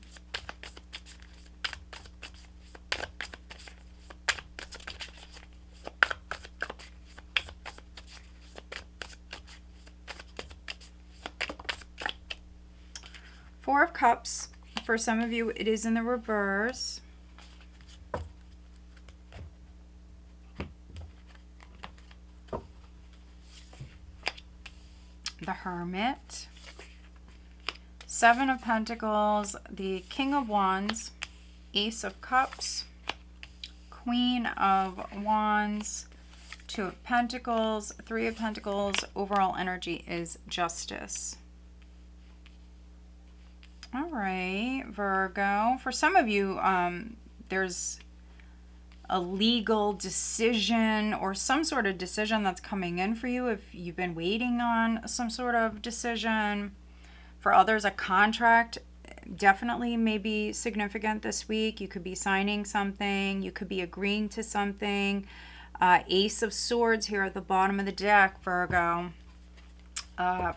Four of Cups. For some of you, it is in the reverse. The Hermit. Seven of Pentacles. The King of Wands. Ace of Cups. Queen of Wands. Two of Pentacles. Three of Pentacles. Overall energy is Justice. All right, Virgo. For some of you, there's a legal decision or some sort of decision that's coming in for you if you've been waiting on some sort of decision. For others, a contract definitely may be significant this week. You could be signing something. You could be agreeing to something. Ace of Swords here at the bottom of the deck, Virgo.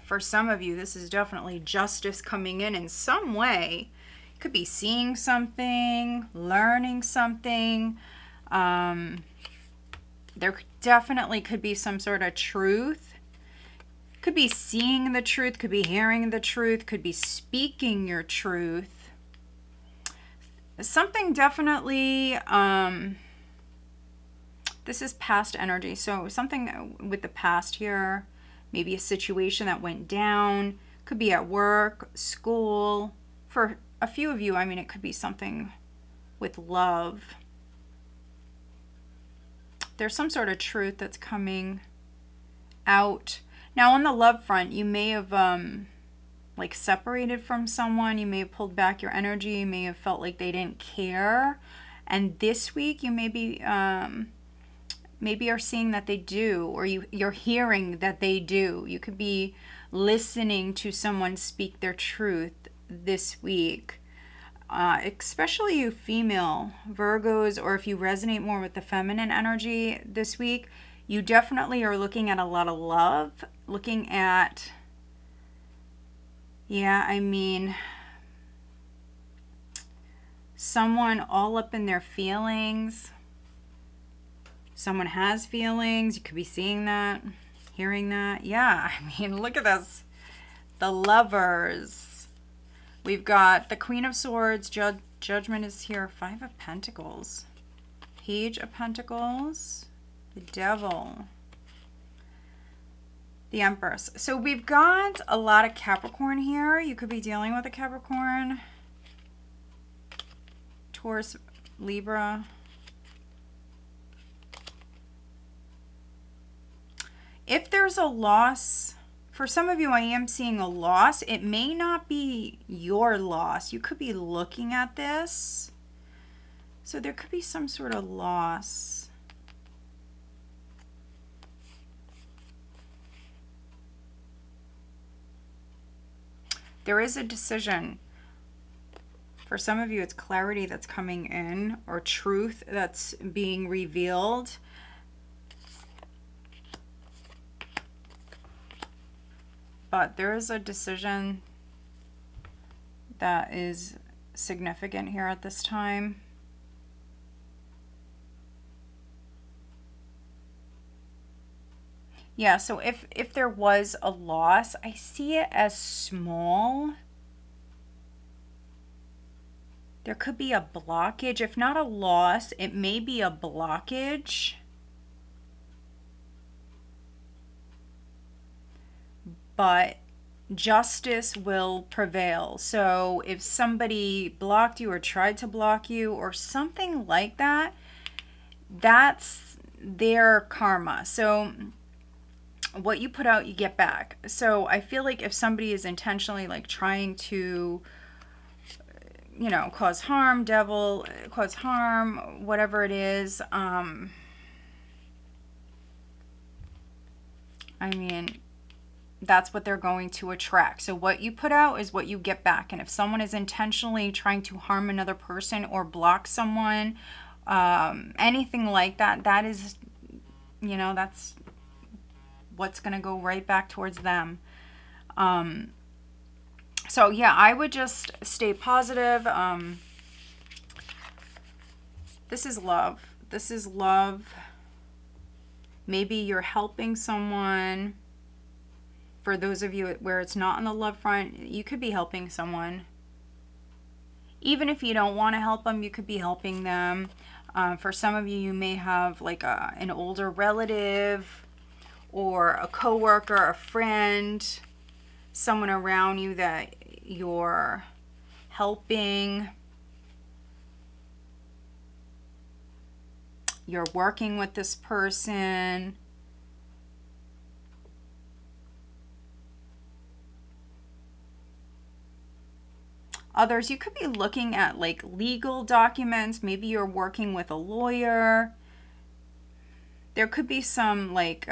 For some of you, this is definitely justice coming in some way. You could be seeing something, learning something. There definitely could be some sort of truth. Could be seeing the truth, could be hearing the truth, could be speaking your truth. Something definitely, this is past energy. So something with the past here. Maybe a situation that went down, could be at work, school. For a few of you, I mean, it could be something with love. There's some sort of truth that's coming out. Now, on the love front, you may have like separated from someone. You may have pulled back your energy. You may have felt like they didn't care. And this week, you may be... maybe are seeing that they do, or you're hearing that they do. You could be listening to someone speak their truth. this week, especially you female Virgos, or if you resonate more with the feminine energy this week, you definitely are looking at a lot of love, looking at, yeah, I mean, someone all up in their feelings. Someone has feelings. You could be seeing that, hearing that. Yeah, I mean, look at this. The Lovers. We've got the Queen of Swords. Judgment is here. Five of Pentacles. Page of Pentacles. The Devil. The Empress. So we've got a lot of Capricorn here. You could be dealing with a Capricorn. Taurus, Libra. If there's a loss, for some of you, I am seeing a loss. It may not be your loss. You could be looking at this. So there could be some sort of loss. There is a decision. For some of you, it's clarity that's coming in, or truth that's being revealed. But there is a decision that is significant here at this time. Yeah, so if there was a loss, I see it as small. There could be a blockage. If not a loss, it may be a blockage. But justice will prevail. So if somebody blocked you or tried to block you or something like that, that's their karma. So what you put out, you get back. So I feel like if somebody is intentionally like trying to, you know, cause harm, cause harm, whatever it is, I mean, that's what they're going to attract. So what you put out is what you get back. And if someone is intentionally trying to harm another person or block someone, anything like that, that is, you know, that's what's going to go right back towards them. So yeah, I would just stay positive. This is love. This is love. Maybe you're helping someone. For those of you where it's not on the love front, you could be helping someone. Even if you don't want to help them, you could be helping them. For some of you, you may have like an older relative or a coworker, a friend, someone around you that you're helping. You're working with this person. Others, you could be looking at like legal documents. Maybe you're working with a lawyer. There could be some like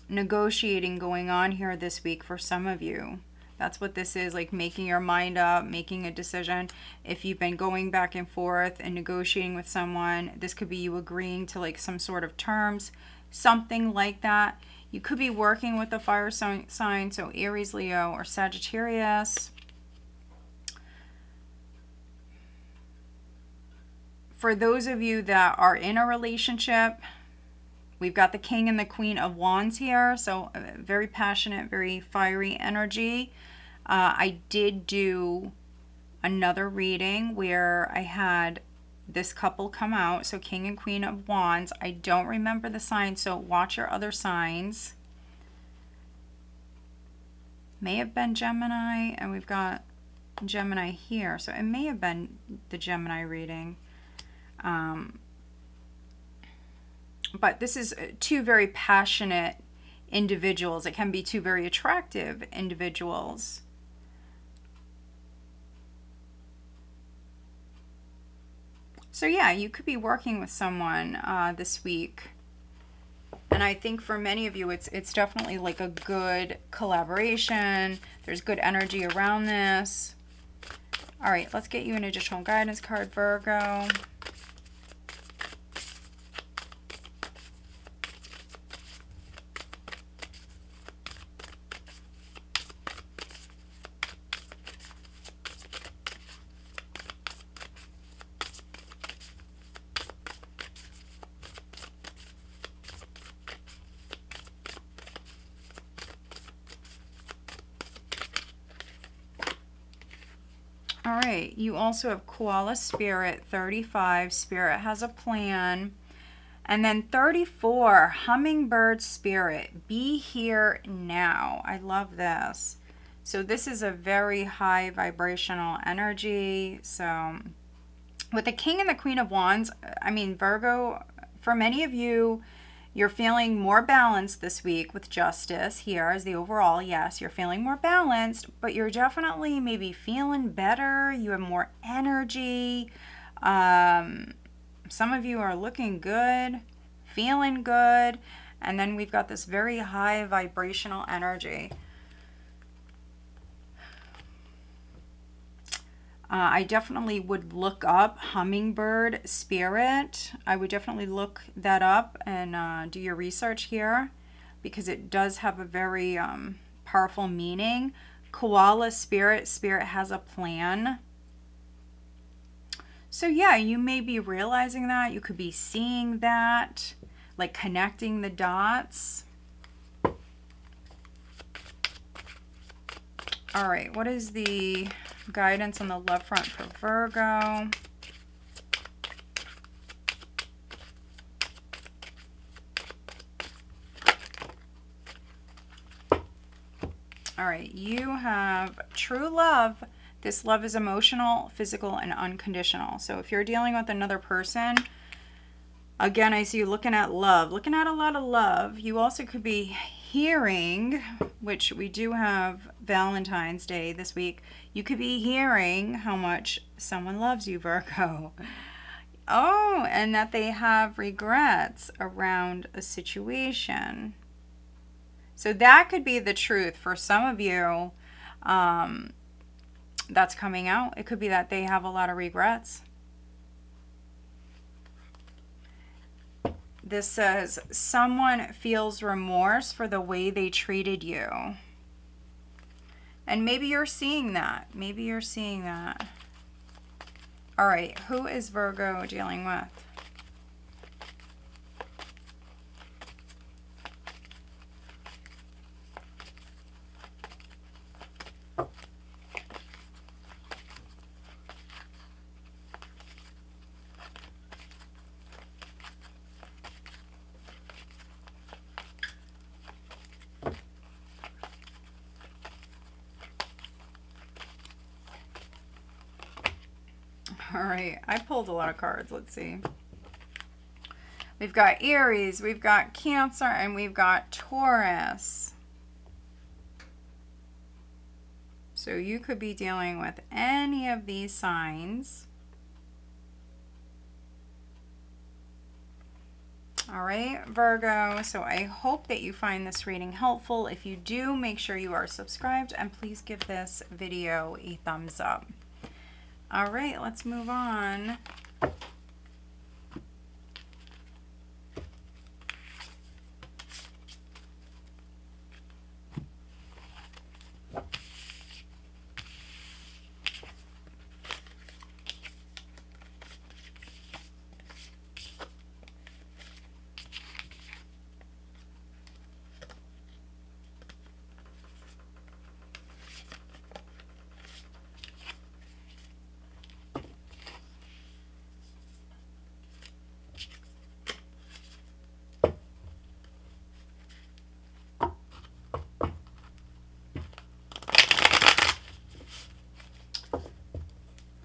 negotiating going on here this week for some of you. That's what this is, like making your mind up, making a decision. If you've been going back and forth and negotiating with someone, this could be you agreeing to like some sort of terms, something like that. You could be working with a fire sign, so Aries, Leo, or Sagittarius. For those of you that are in a relationship, we've got the King and the Queen of Wands here. So very passionate, very fiery energy. I did do another reading where I had this couple come out. So King and Queen of Wands. I don't remember the sign, so watch your other signs. May have been Gemini, and we've got Gemini here. So it may have been the Gemini reading. But this is two very passionate individuals. It can be two very attractive individuals. So yeah, you could be working with someone this week. And I think for many of you, it's definitely like a good collaboration. There's good energy around this. All right, let's get you an additional guidance card, Virgo. All right, you also have Koala Spirit, 35. Spirit has a plan. And then 34, Hummingbird Spirit, be here now. I love this. So this is a very high vibrational energy. So with the King and the Queen of Wands, I mean, Virgo, for many of you, you're feeling more balanced this week with justice here as the overall. Yes, you're feeling more balanced, but you're definitely maybe feeling better. You have more energy. Some of you are looking good, feeling good. And then we've got this very high vibrational energy. I definitely would look up Hummingbird Spirit. I would definitely look that up and do your research here, because it does have a very powerful meaning. Koala Spirit, Spirit has a plan. So yeah, you may be realizing that. You could be seeing that, like connecting the dots. All right, what is the guidance on the love front for Virgo? All right, you have true love. This love is emotional, physical, and unconditional. So if you're dealing with another person, again, I see you looking at love, looking at a lot of love. You also could be hearing, which we do have Valentine's Day this week. You could be hearing how much someone loves you, Virgo. Oh, and that they have regrets around a situation. So that could be the truth for some of you. That's coming out. It could be that they have a lot of regrets. This says someone feels remorse for the way they treated you. And maybe you're seeing that. Maybe you're seeing that. All right, who is Virgo dealing with? All right, I pulled a lot of cards. Let's see. We've got Aries, we've got Cancer, and we've got Taurus. So you could be dealing with any of these signs. All right, Virgo. So I hope that you find this reading helpful. If you do, make sure you are subscribed, and please give this video a thumbs up. All right, let's move on.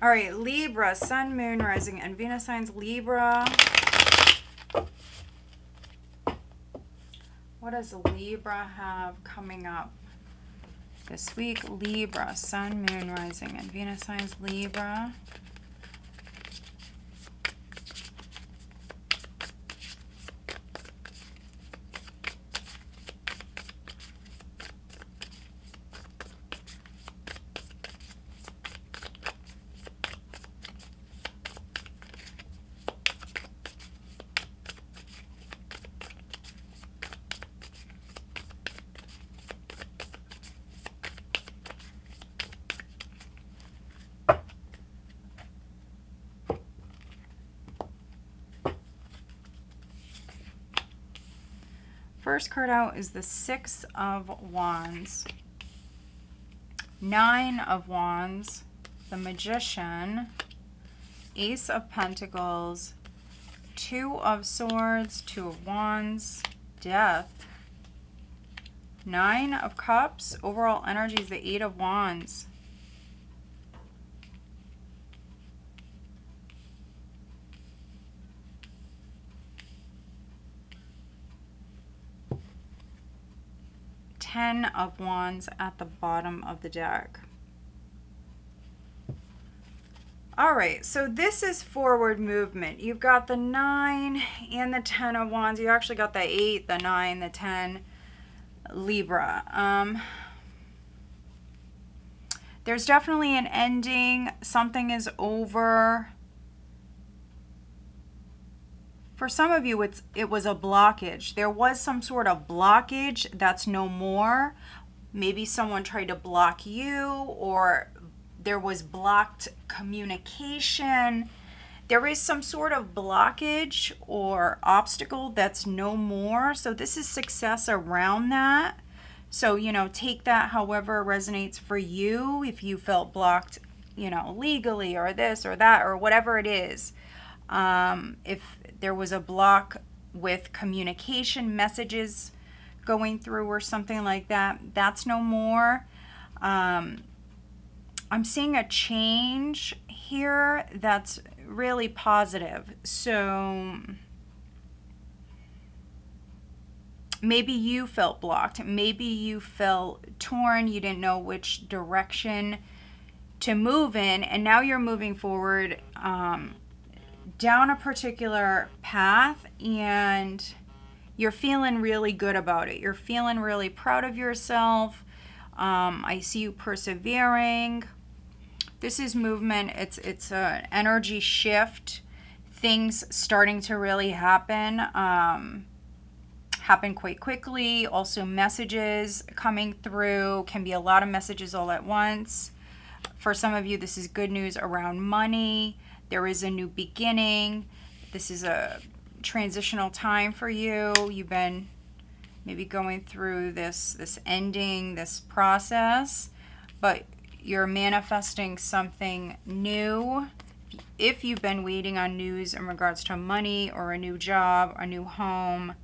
All right, Libra, Sun, Moon, Rising, and Venus signs. Libra. What does Libra have coming up this week? Libra, Sun, Moon, Rising, and Venus signs. Libra. first card out is the Six of Wands, Nine of Wands, the Magician, Ace of Pentacles, Two of Swords, Two of Wands, Death, Nine of Cups. Overall energy is the Eight of Wands. Ten of Wands at the bottom of the deck. All right, so this is forward movement. You've got the 9 and the 10 of Wands. You actually got the 8, the 9, the 10, Libra. There's definitely an ending. Something is over. For some of you, it was a blockage. There was some sort of blockage that's no more. Maybe someone tried to block you, or there was blocked communication. There is some sort of blockage or obstacle that's no more. So this is success around that. So, you know, take that however resonates for you. If you felt blocked, you know, legally or this or that or whatever it is. If there was a block with communication, messages going through or something like that, that's no more. I'm seeing a change here that's really positive. So maybe you felt blocked. Maybe you felt torn. You didn't know which direction to move in. And now you're moving forward down a particular path, and you're feeling really good about it. You're feeling really proud of yourself. I see you persevering. This is movement. It's an energy shift. Things starting to really happen. Happen quite quickly. Also messages coming through. Can be a lot of messages all at once. For some of you, this is good news around money. There is a new beginning. This is a transitional time for you. You've been maybe going through this ending, this process, but you're manifesting something new. If you've been waiting on news in regards to money or a new job, a new home,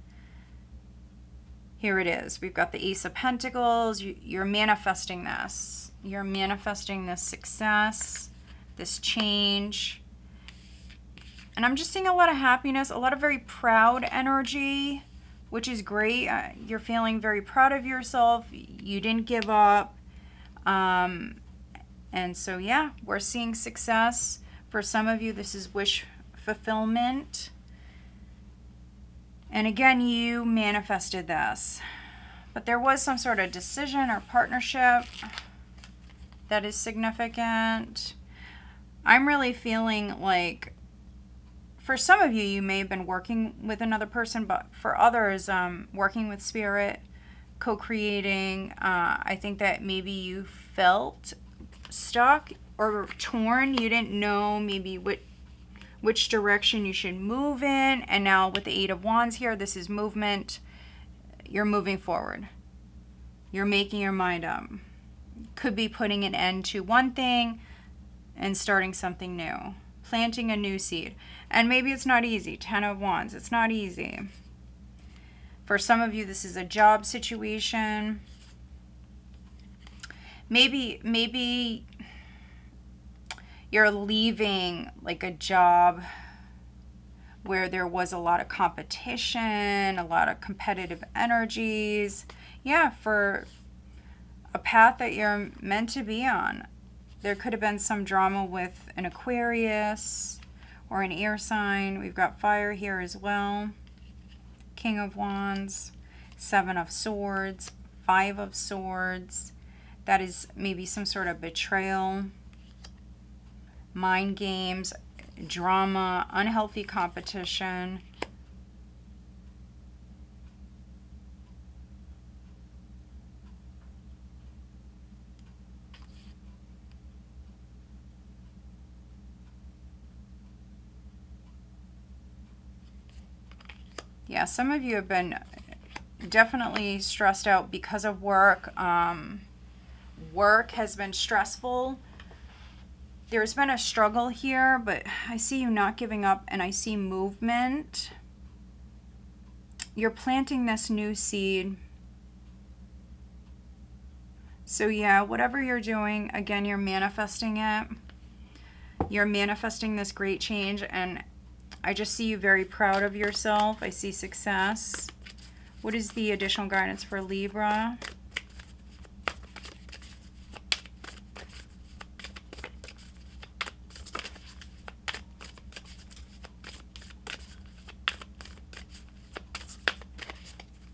here it is. We've got the Ace of Pentacles. You're manifesting this. You're manifesting this success, this change. And I'm just seeing a lot of happiness, a lot of very proud energy, which is great. You're feeling very proud of yourself. You didn't give up. And so, yeah, we're seeing success. For some of you, this is wish fulfillment. And again, you manifested this. But there was some sort of decision or partnership that is significant. I'm really feeling like, for some of you, you may have been working with another person, but for others, working with spirit, co-creating. I think that maybe you felt stuck or torn. You didn't know maybe which direction you should move in. And now with the Eight of Wands here, this is movement. You're moving forward. You're making your mind up. Could be putting an end to one thing and starting something new. Planting a new seed. And maybe it's not easy. 10 of Wands. It's not easy. For some of you, this is a job situation. Maybe you're leaving like a job where there was a lot of competition, a lot of competitive energies. Yeah, for a path that you're meant to be on. There could have been some drama with an Aquarius or an air sign. We've got fire here as well. King of Wands, Seven of Swords, Five of Swords. That is maybe some sort of betrayal, mind games, drama, unhealthy competition. Yeah, some of you have been definitely stressed out because of work. Work has been stressful. There's been a struggle here, but I see you not giving up, and I see movement. You're planting this new seed. So yeah, whatever you're doing, again, you're manifesting it. You're manifesting this great change, and I just see you very proud of yourself. I see success. What is the additional guidance for Libra?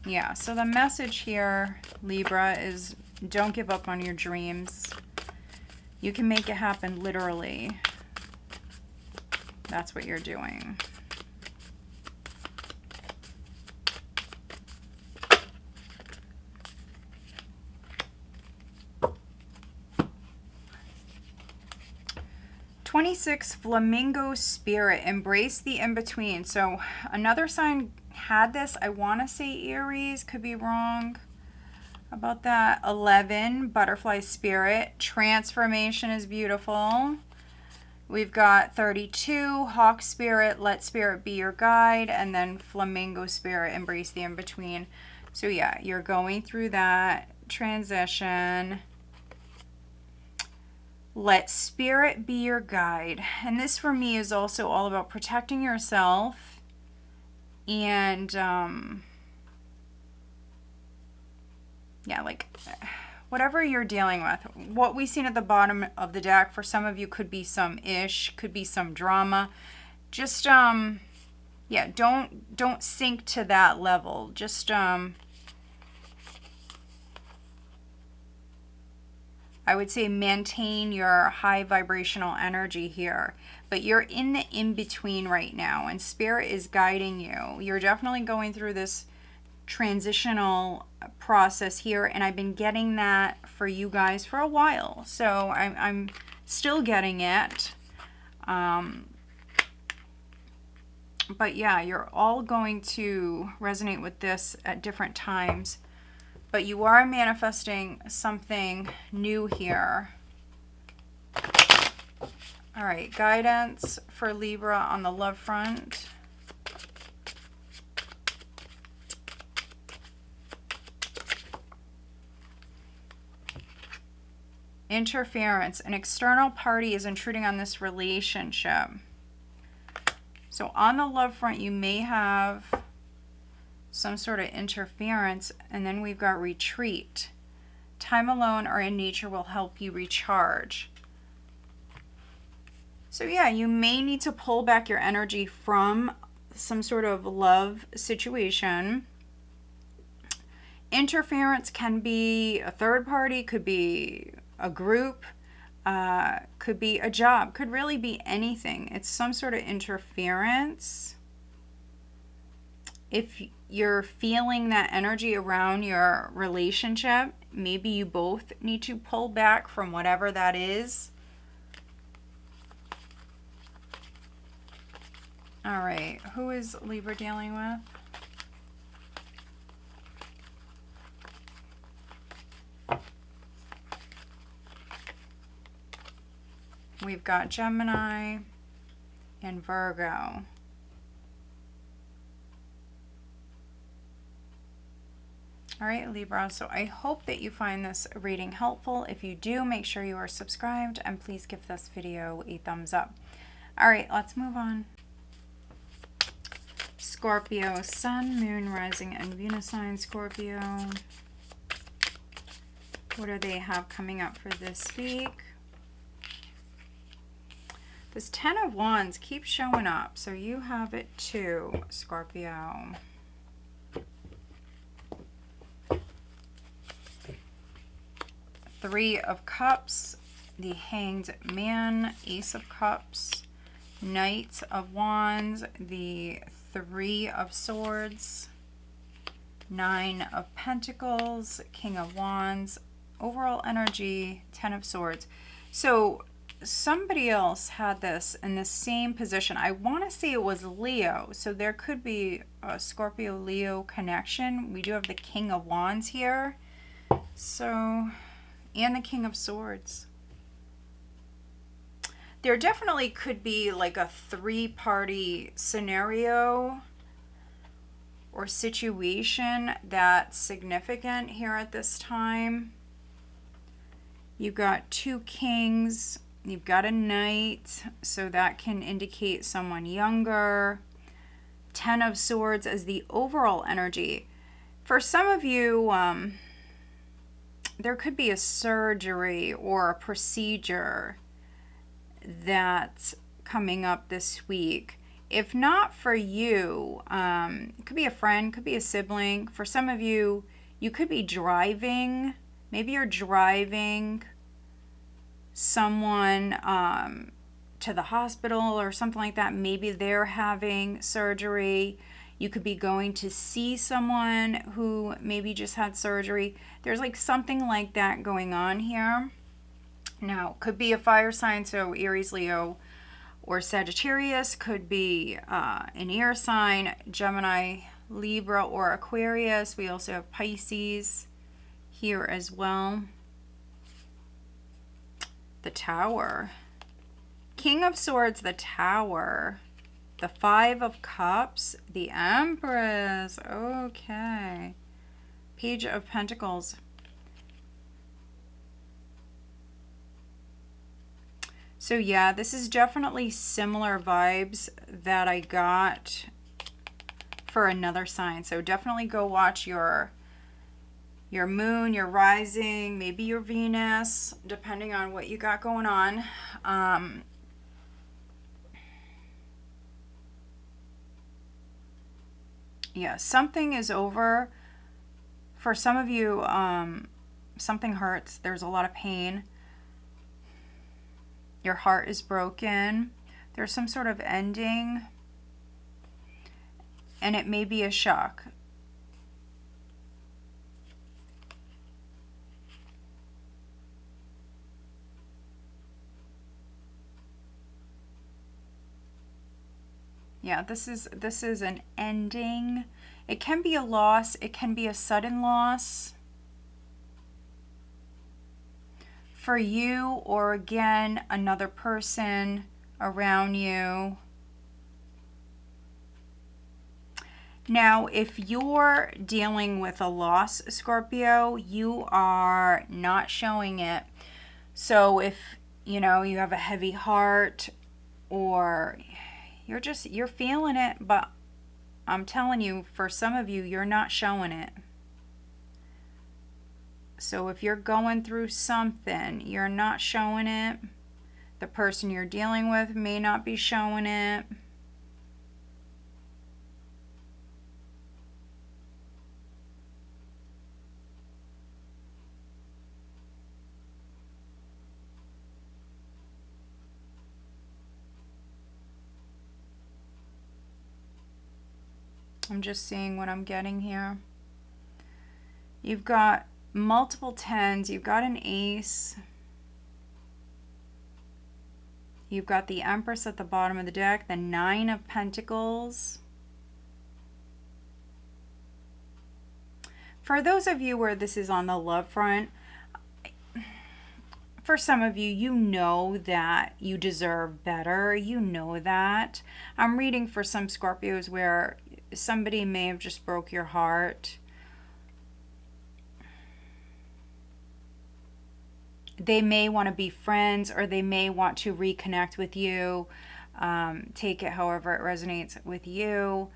Yeah, so the message here, Libra, is don't give up on your dreams. You can make it happen, literally. That's what you're doing. '26 Flamingo Spirit, embrace the in-between. So another sign had this. I want to say Aries, could be wrong about that. 11, Butterfly Spirit, transformation is beautiful. We've got 32, Hawk Spirit, let Spirit be your guide, and then Flamingo Spirit, embrace the in-between. So yeah, you're going through that transition. Let Spirit be your guide. And this for me is also all about protecting yourself and yeah, like whatever you're dealing with. What we've seen at the bottom of the deck, for some of you, could be some could be some drama. Just yeah, don't sink to that level. Just I would say maintain your high vibrational energy here. But you're in the in-between right now, and Spirit is guiding you. You're definitely going through this transitional process here, and I've been getting that for you guys for a while. So I'm still getting it. But yeah, you're all going to resonate with this at different times. But you are manifesting something new here. All right, guidance for Libra on the love front. Interference. An external party is intruding on this relationship. So on the love front, you may have some sort of interference, and then we've got retreat. Time alone or in nature will help you recharge. So yeah, you may need to pull back your energy from some sort of love situation. Interference can be a third party, could be a group, could be a job, could really be anything. It's some sort of interference. If you're feeling that energy around your relationship, maybe you both need to pull back from whatever that is. All right, who is Libra dealing with? We've got Gemini and Virgo. All right, Libra, so I hope that you find this reading helpful. If you do, make sure you are subscribed, and please give this video a thumbs up. All right, let's move on. Scorpio, Sun, Moon, Rising, and Venus sign, Scorpio. What do they have coming up for this week? This 10 of Wands keeps showing up, so you have it too, Scorpio. Three of Cups, the Hanged Man, Ace of Cups, Knight of Wands, the Three of Swords, Nine of Pentacles, King of Wands, overall energy, 10 of Swords. So somebody else had this in the same position. I want to say it was Leo. So there could be a Scorpio-Leo connection. We do have the King of Wands here. So, and the King of Swords. There definitely could be like a three-party scenario or situation that's significant here at this time. You've got two kings, you've got a knight, so that can indicate someone younger. 10 of Swords as the overall energy. For some of you, there could be a surgery or a procedure that's coming up this week. If not for you, it could be a friend, could be a sibling. For some of you, you could be driving. Maybe you're driving someone to the hospital or something like that. Maybe they're having surgery. You could be going to see someone who maybe just had surgery. There's like something like that going on here. Now, could be a fire sign, so Aries, Leo, or Sagittarius. Could be an air sign, Gemini, Libra, or Aquarius. We also have Pisces here as well. The Tower. King of Swords, the Tower. The Five of Cups, the Empress. Okay. Page of Pentacles. So yeah, this is definitely similar vibes that I got for another sign. So definitely go watch your moon, your rising, maybe your Venus, depending on what you got going on. Yeah, something is over. For some of you, something hurts. There's a lot of pain. Your heart is broken. There's some sort of ending. And it may be a shock. Yeah, this is an ending. It can be a loss. It can be a sudden loss for you, or again, another person around you. Now, if you're dealing with a loss, Scorpio, you are not showing it. So if, you have a heavy heart, or you're feeling it, but I'm telling you, for some of you, you're not showing it. So if you're going through something, you're not showing it. The person you're dealing with may not be showing it. I'm just seeing what I'm getting here. You've got multiple tens. You've got an ace. You've got the Empress at the bottom of the deck, the Nine of Pentacles. For those of you where this is on the love front, for some of you, you know that you deserve better. You know that. I'm reading for some Scorpios where somebody may have just broke your heart. They may want to be friends, or they may want to reconnect with you. Take it however it resonates with you.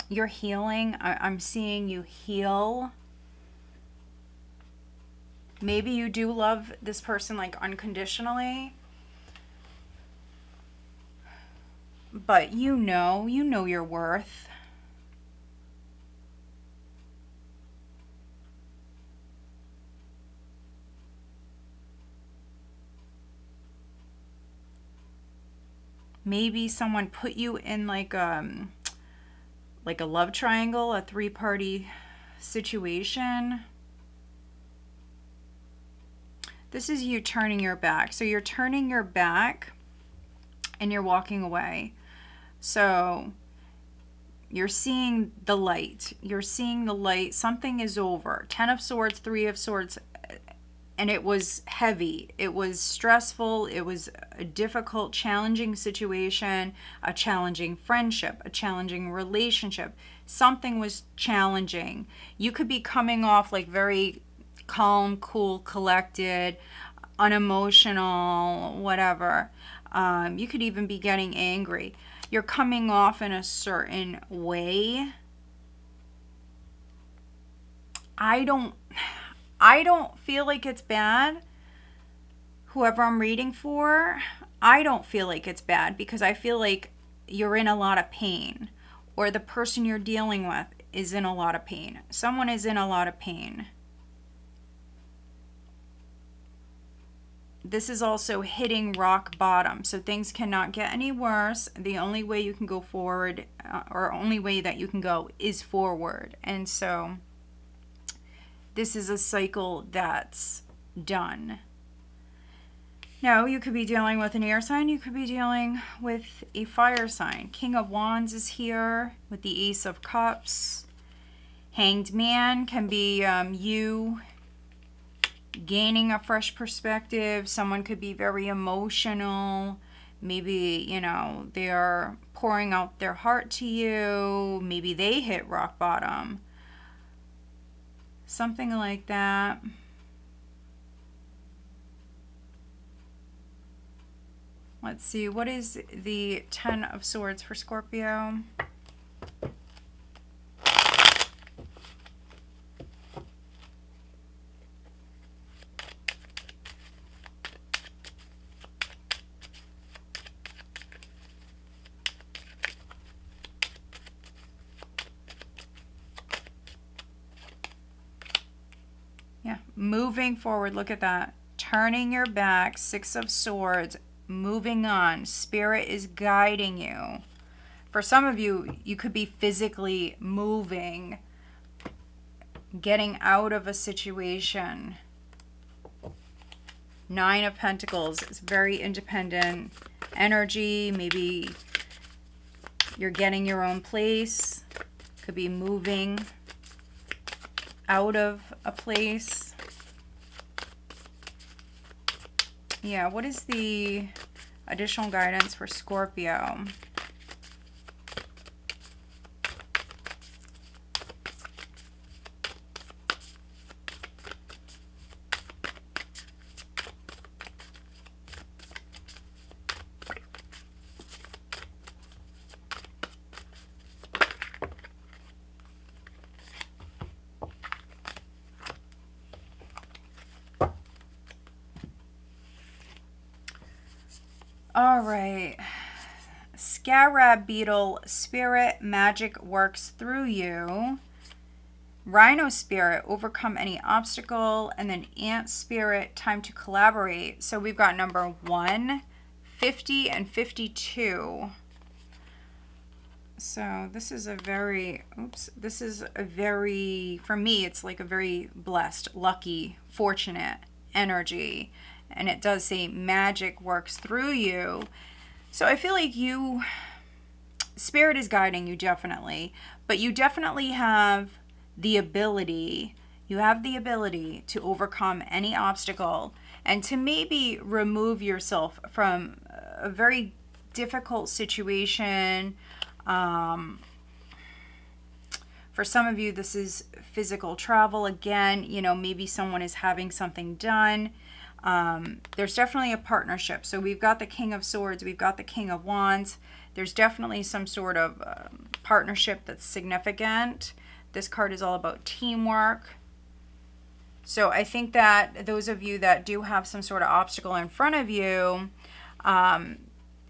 You're healing. I'm seeing you heal. Maybe you do love this person like unconditionally. But you know your worth. Maybe someone put you in like a love triangle, a three-party situation. This is you turning your back. So you're turning your back and you're walking away. So you're seeing the light. You're seeing the light. Something is over. 10 of Swords, 3 of Swords. And it was heavy. It was stressful. It was a difficult, challenging situation, a challenging friendship, a challenging relationship. Something was challenging. You could be coming off like very calm, cool, collected, unemotional, whatever. You could even be getting angry. You're coming off in a certain way. I don't feel like it's bad. Whoever I'm reading for, I don't feel like it's bad because I feel like you're in a lot of pain, or the person you're dealing with is in a lot of pain. Someone is in a lot of pain. This is also hitting rock bottom, so things cannot get any worse. The only way you can go forward, or only way that you can go, is forward. And so this is a cycle that's done. Now, you could be dealing with an air sign. You could be dealing with a fire sign. King of Wands is here with the Ace of Cups. Hanged Man can be you gaining a fresh perspective. Someone could be very emotional. Maybe, you know, they're pouring out their heart to you. Maybe they hit rock bottom. Something like that. Let's see, what is the 10 of Swords for Scorpio? Yeah, moving forward, look at that. Turning your back, 6 of Swords, moving on. Spirit is guiding you. For some of you, you could be physically moving, getting out of a situation. 9 of Pentacles is very independent energy. Maybe you're getting your own place. Could be moving out of a place. Yeah, what is the additional guidance for Scorpio? All right. Scarab Beetle, Spirit Magic works through you. Rhino Spirit, overcome any obstacle. And then Ant Spirit, time to collaborate. So we've got number 1, 50, and 52. So this is a very, for me, it's like a very blessed, lucky, fortunate energy. And it does say magic works through you. So I feel like Spirit is guiding you definitely. But you definitely have the ability, to overcome any obstacle. And to maybe remove yourself from a very difficult situation. For some of you, this is physical travel. Again, you know, maybe someone is having something done. There's definitely a partnership. So we've got the King of Swords, we've got the King of Wands. There's definitely some sort of partnership that's significant. This card is all about teamwork. So I think that those of you that do have some sort of obstacle in front of you,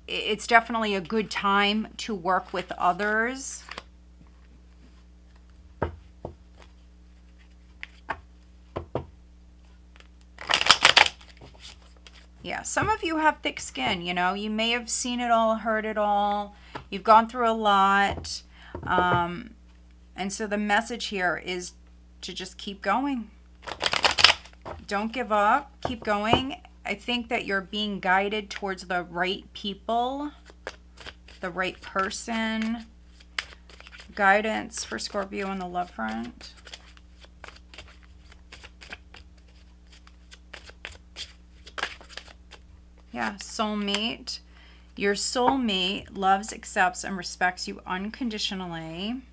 it's definitely a good time to work with others. Yeah, some of you have thick skin, you know. You may have seen it all, heard it all. You've gone through a lot. And so the message here is to just keep going. don't give up. Keep going. I think that you're being guided towards the right people, the right person. Guidance for Scorpio on the love front. Yeah, soulmate. Your soulmate loves, accepts, and respects you unconditionally.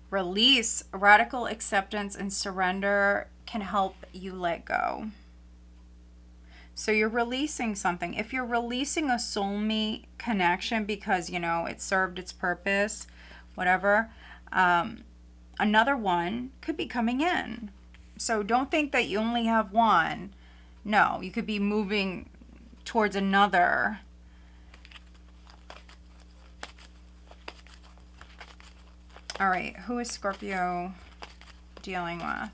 Release, radical acceptance and surrender can help you let go. So you're releasing something. If you're releasing a soulmate connection because, you know, it served its purpose, whatever, another one could be coming in. So don't think that you only have one. No, you could be moving towards another. All right, who is Scorpio dealing with?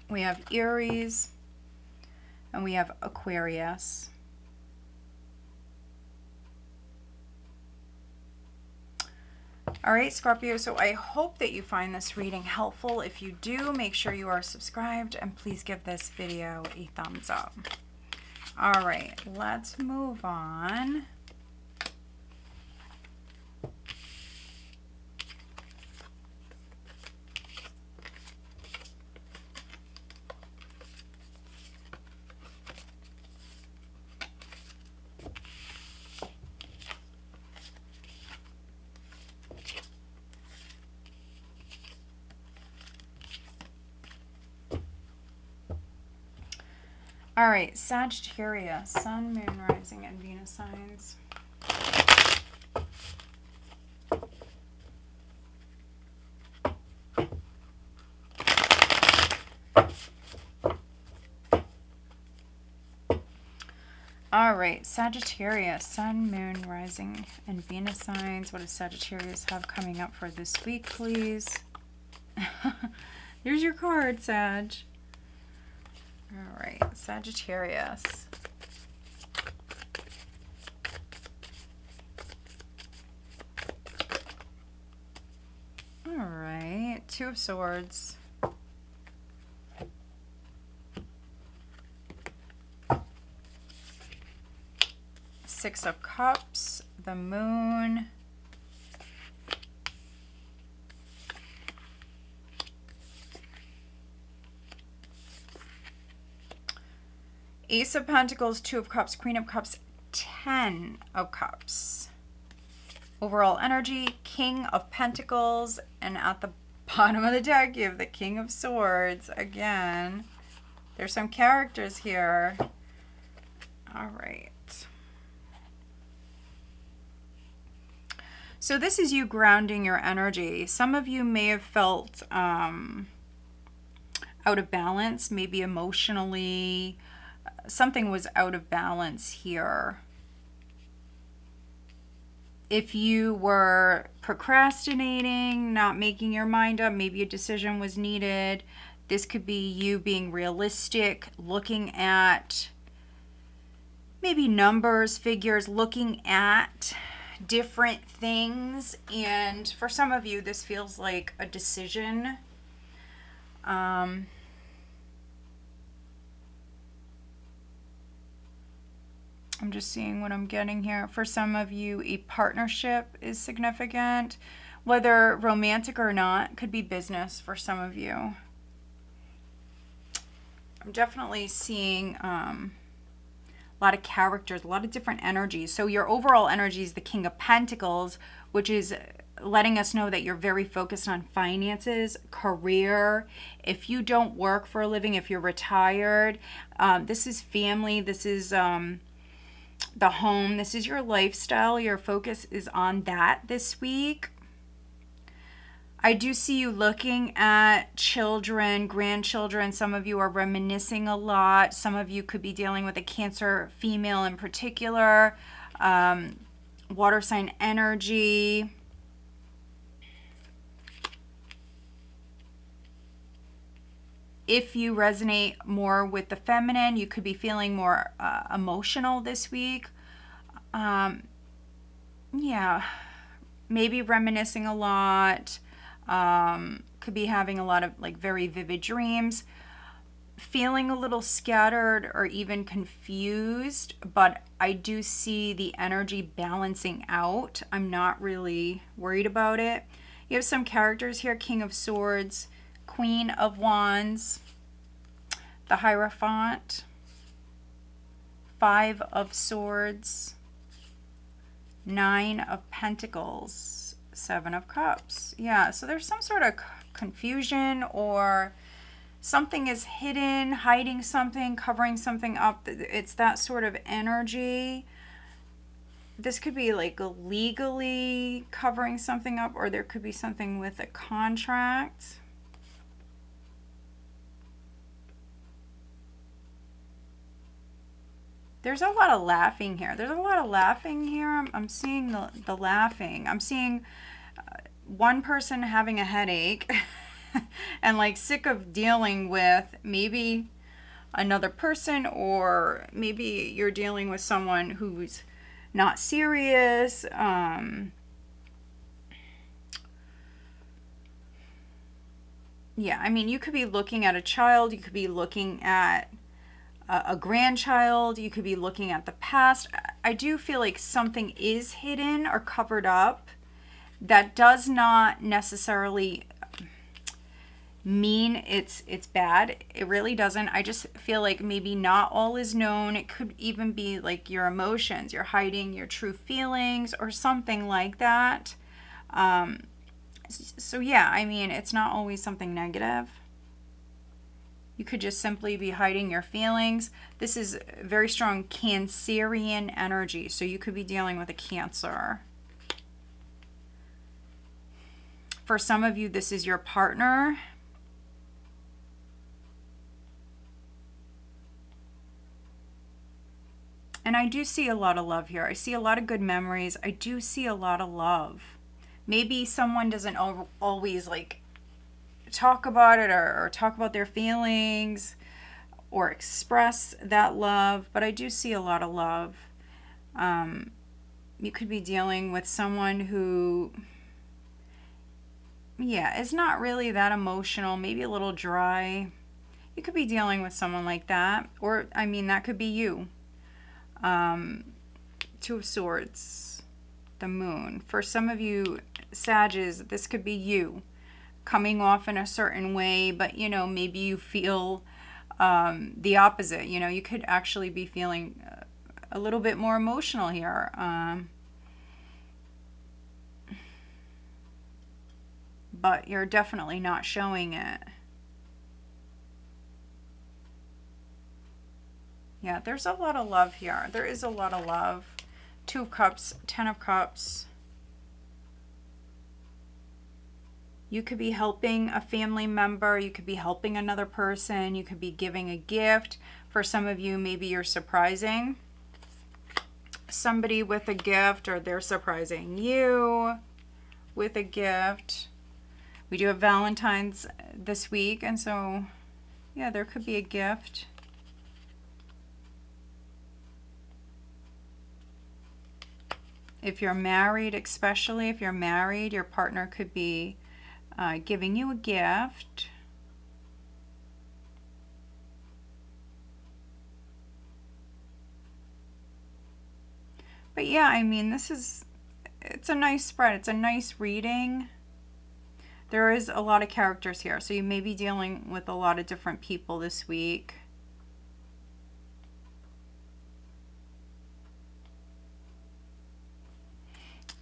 We have Aries and we have Aquarius. All right, Scorpio, so I hope that you find this reading helpful. If you do, make sure you are subscribed and please give this video a thumbs up. All right, let's move on. All right, Sagittarius, Sun, Moon, Rising, and Venus signs. All right, Sagittarius, Sun, Moon, Rising, and Venus signs. What does Sagittarius have coming up for this week, please? There's your card, Sag. All right, Sagittarius. All right, Two of Swords. Six of Cups, the Moon. Ace of Pentacles, Two of Cups, Queen of Cups, 10 of Cups. Overall energy, King of Pentacles, and at the bottom of the deck you have the King of Swords. Again, there's some characters here. All right. So this is you grounding your energy. Some of you may have felt out of balance, maybe emotionally. Something was out of balance here. If you were procrastinating, not making your mind up, maybe a decision was needed. This could be you being realistic, looking at maybe numbers, figures, looking at different things. And for some of you, this feels like a decision. I'm just seeing what I'm getting here. For some of you, a partnership is significant. Whether romantic or not, could be business for some of you. I'm definitely seeing a lot of characters, a lot of different energies. So your overall energy is the King of Pentacles, which is letting us know that you're very focused on finances, career. If you don't work for a living, if you're retired, this is family, this is the home, this is your lifestyle. Your focus is on that this week. I do see you looking at children, grandchildren. Some of you are reminiscing a lot. Some of you could be dealing with a Cancer female in particular. Water sign energy. if you resonate more with the feminine, you could be feeling more emotional this week. Yeah, maybe reminiscing a lot. Could be having a lot of like very vivid dreams. Feeling a little scattered or even confused, but I do see the energy balancing out. I'm not really worried about it. You have some characters here: King of Swords, Queen of Wands, the Hierophant, Five of Swords, Nine of Pentacles, Seven of Cups. Yeah, so there's some sort of confusion, or something is hidden, hiding something, covering something up. It's that sort of energy. This could be like legally covering something up, or there could be something with a contract. There's a lot of laughing here. There's a lot of laughing here. I'm seeing the laughing. I'm seeing one person having a headache and like sick of dealing with maybe another person, or maybe you're dealing with someone who's not serious. Yeah, I mean, you could be looking at a child, you could be looking at a grandchild, you could be looking at the past. I do feel like something is hidden or covered up. That does not necessarily mean it's bad. It really doesn't. I just feel like maybe not all is known. It could even be like your emotions. You're hiding your true feelings or something like that. So yeah, I mean, it's not always something negative. You could just simply be hiding your feelings. This is very strong Cancerian energy. So you could be dealing with a Cancer. For some of you, this is your partner. And I do see a lot of love here. I see a lot of good memories. I do see a lot of love. Maybe someone doesn't always like talk about it, or talk about their feelings or express that love, but I do see a lot of love. You could be dealing with someone who, yeah, is not really that emotional, maybe a little dry. You could be dealing with someone like that, or I mean, that could be you. Two of Swords, the Moon. For some of you Sages, this could be you coming off in a certain way, but you know, maybe you feel the opposite. You know, you could actually be feeling a little bit more emotional here. But you're definitely not showing it. Yeah, there's a lot of love here. There is a lot of love. Two of Cups, Ten of Cups. You could be helping a family member. You could be helping another person. You could be giving a gift. For some of you, maybe you're surprising somebody with a gift, or they're surprising you with a gift. We do have Valentine's this week, and so, yeah, there could be a gift. If you're married, especially if you're married, your partner could be giving you a gift. But yeah, I mean, it's a nice spread. It's a nice reading. There is a lot of characters here, so you may be dealing with a lot of different people this week.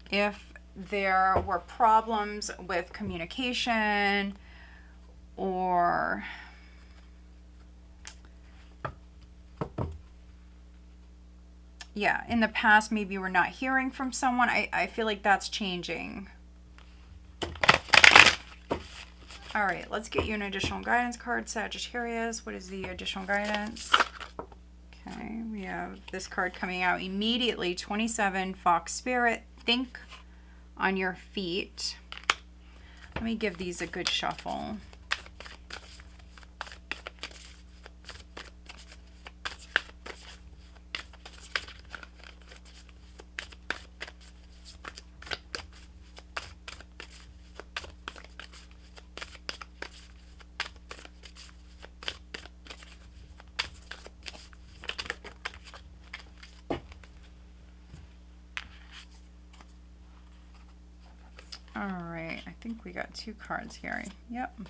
If there were problems with communication, or yeah, in the past maybe we're not hearing from someone, I feel like that's changing. All right, let's get you an additional guidance card, Sagittarius. What is the additional guidance? Okay, we have this card coming out immediately. 27, Fox Spirit. Think on your feet. Let me give these a good shuffle. All right, I think we got 2 cards here. Yep.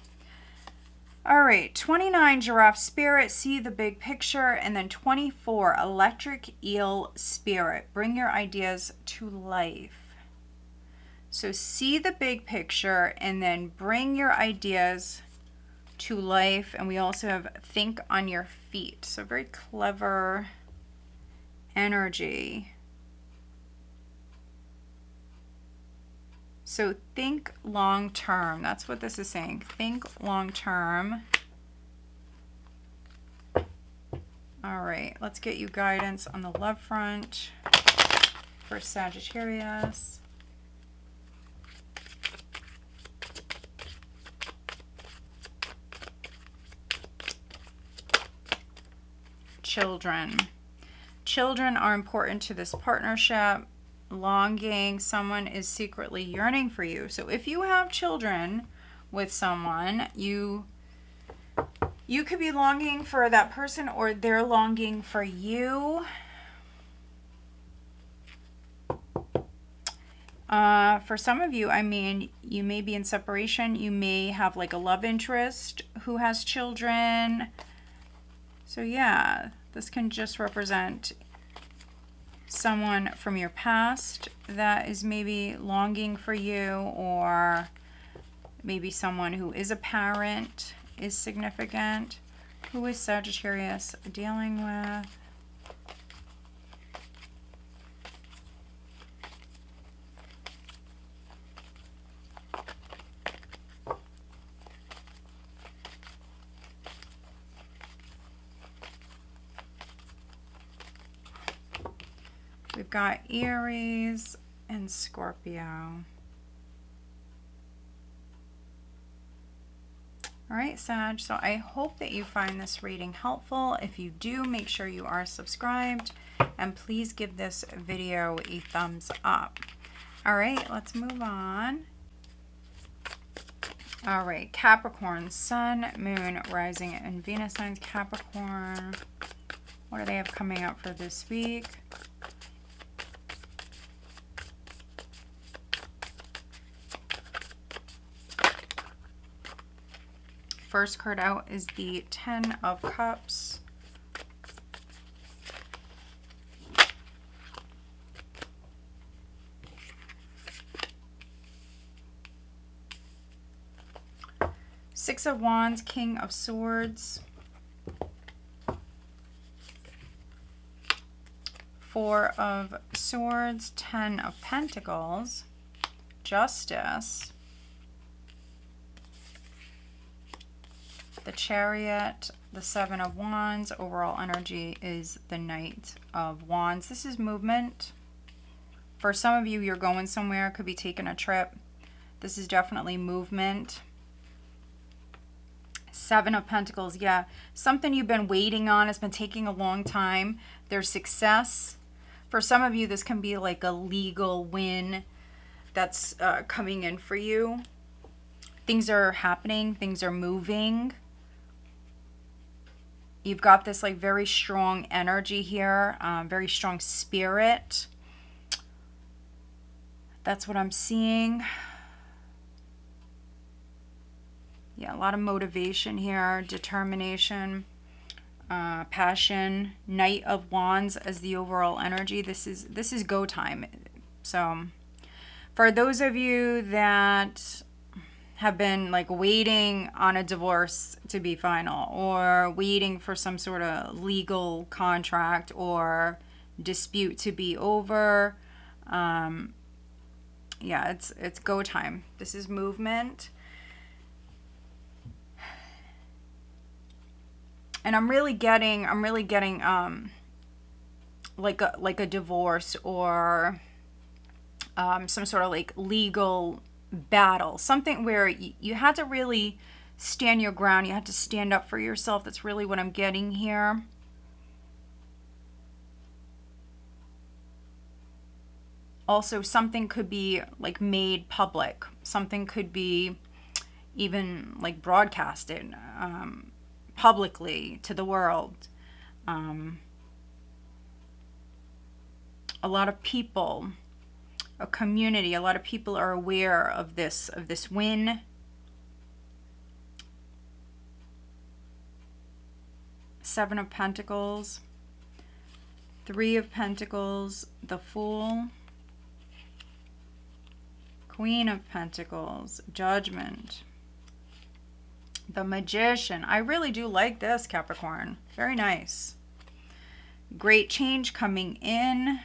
All right, 29, Giraffe Spirit, see the big picture. And then 24, Electric Eel Spirit, bring your ideas to life. So see the big picture and then bring your ideas to life. And we also have think on your feet. So very clever energy. So think long term. That's what this is saying. Think long term. All right, let's get you guidance on the love front for Sagittarius. Children. Children are important to this partnership. Longing, someone is secretly yearning for you. So if you have children with someone, you could be longing for that person or they're longing for you. For some of you, I mean, you may be in separation. You may have like a love interest who has children. So yeah, this can just represent someone from your past that is maybe longing for you, or maybe someone who is a parent is significant. Who is Sagittarius dealing with? We've got Aries and Scorpio. All right, Sag, so I hope that you find this reading helpful. If you do, make sure you are subscribed, and please give this video a thumbs up. All right, let's move on. All right, Capricorn, Sun, Moon, Rising, and Venus signs. Capricorn, what do they have coming up for this week? First card out is the 10 of Cups. Six of Wands, King of Swords. Four of Swords, 10 of Pentacles. Justice. The Chariot, the 7 of Wands. Overall energy is the Knight of Wands. This is movement. For some of you, you're going somewhere, could be taking a trip. This is definitely movement. 7 of Pentacles, yeah. Something you've been waiting on, has been taking a long time. There's success. For some of you, this can be like a legal win that's coming in for you. Things are happening. Things are moving. You've got this like very strong energy here, very strong spirit. That's what I'm seeing. Yeah, a lot of motivation here, determination, passion. Knight of Wands as the overall energy. This is go time. So for those of you that have been like waiting on a divorce to be final, or waiting for some sort of legal contract or dispute to be over, yeah, it's go time. This is movement. And I'm really getting like a divorce, or some sort of like legal battle, something where you had to really stand your ground. You had to stand up for yourself. That's really what I'm getting here. Also, something could be like made public. Something could be even like broadcasted publicly to the world. A lot of people a community. A lot of people are aware of this win. Seven of Pentacles, Three of Pentacles, the Fool, Queen of Pentacles, Judgment, the Magician. I really do like this, Capricorn. Very nice. Great change coming in.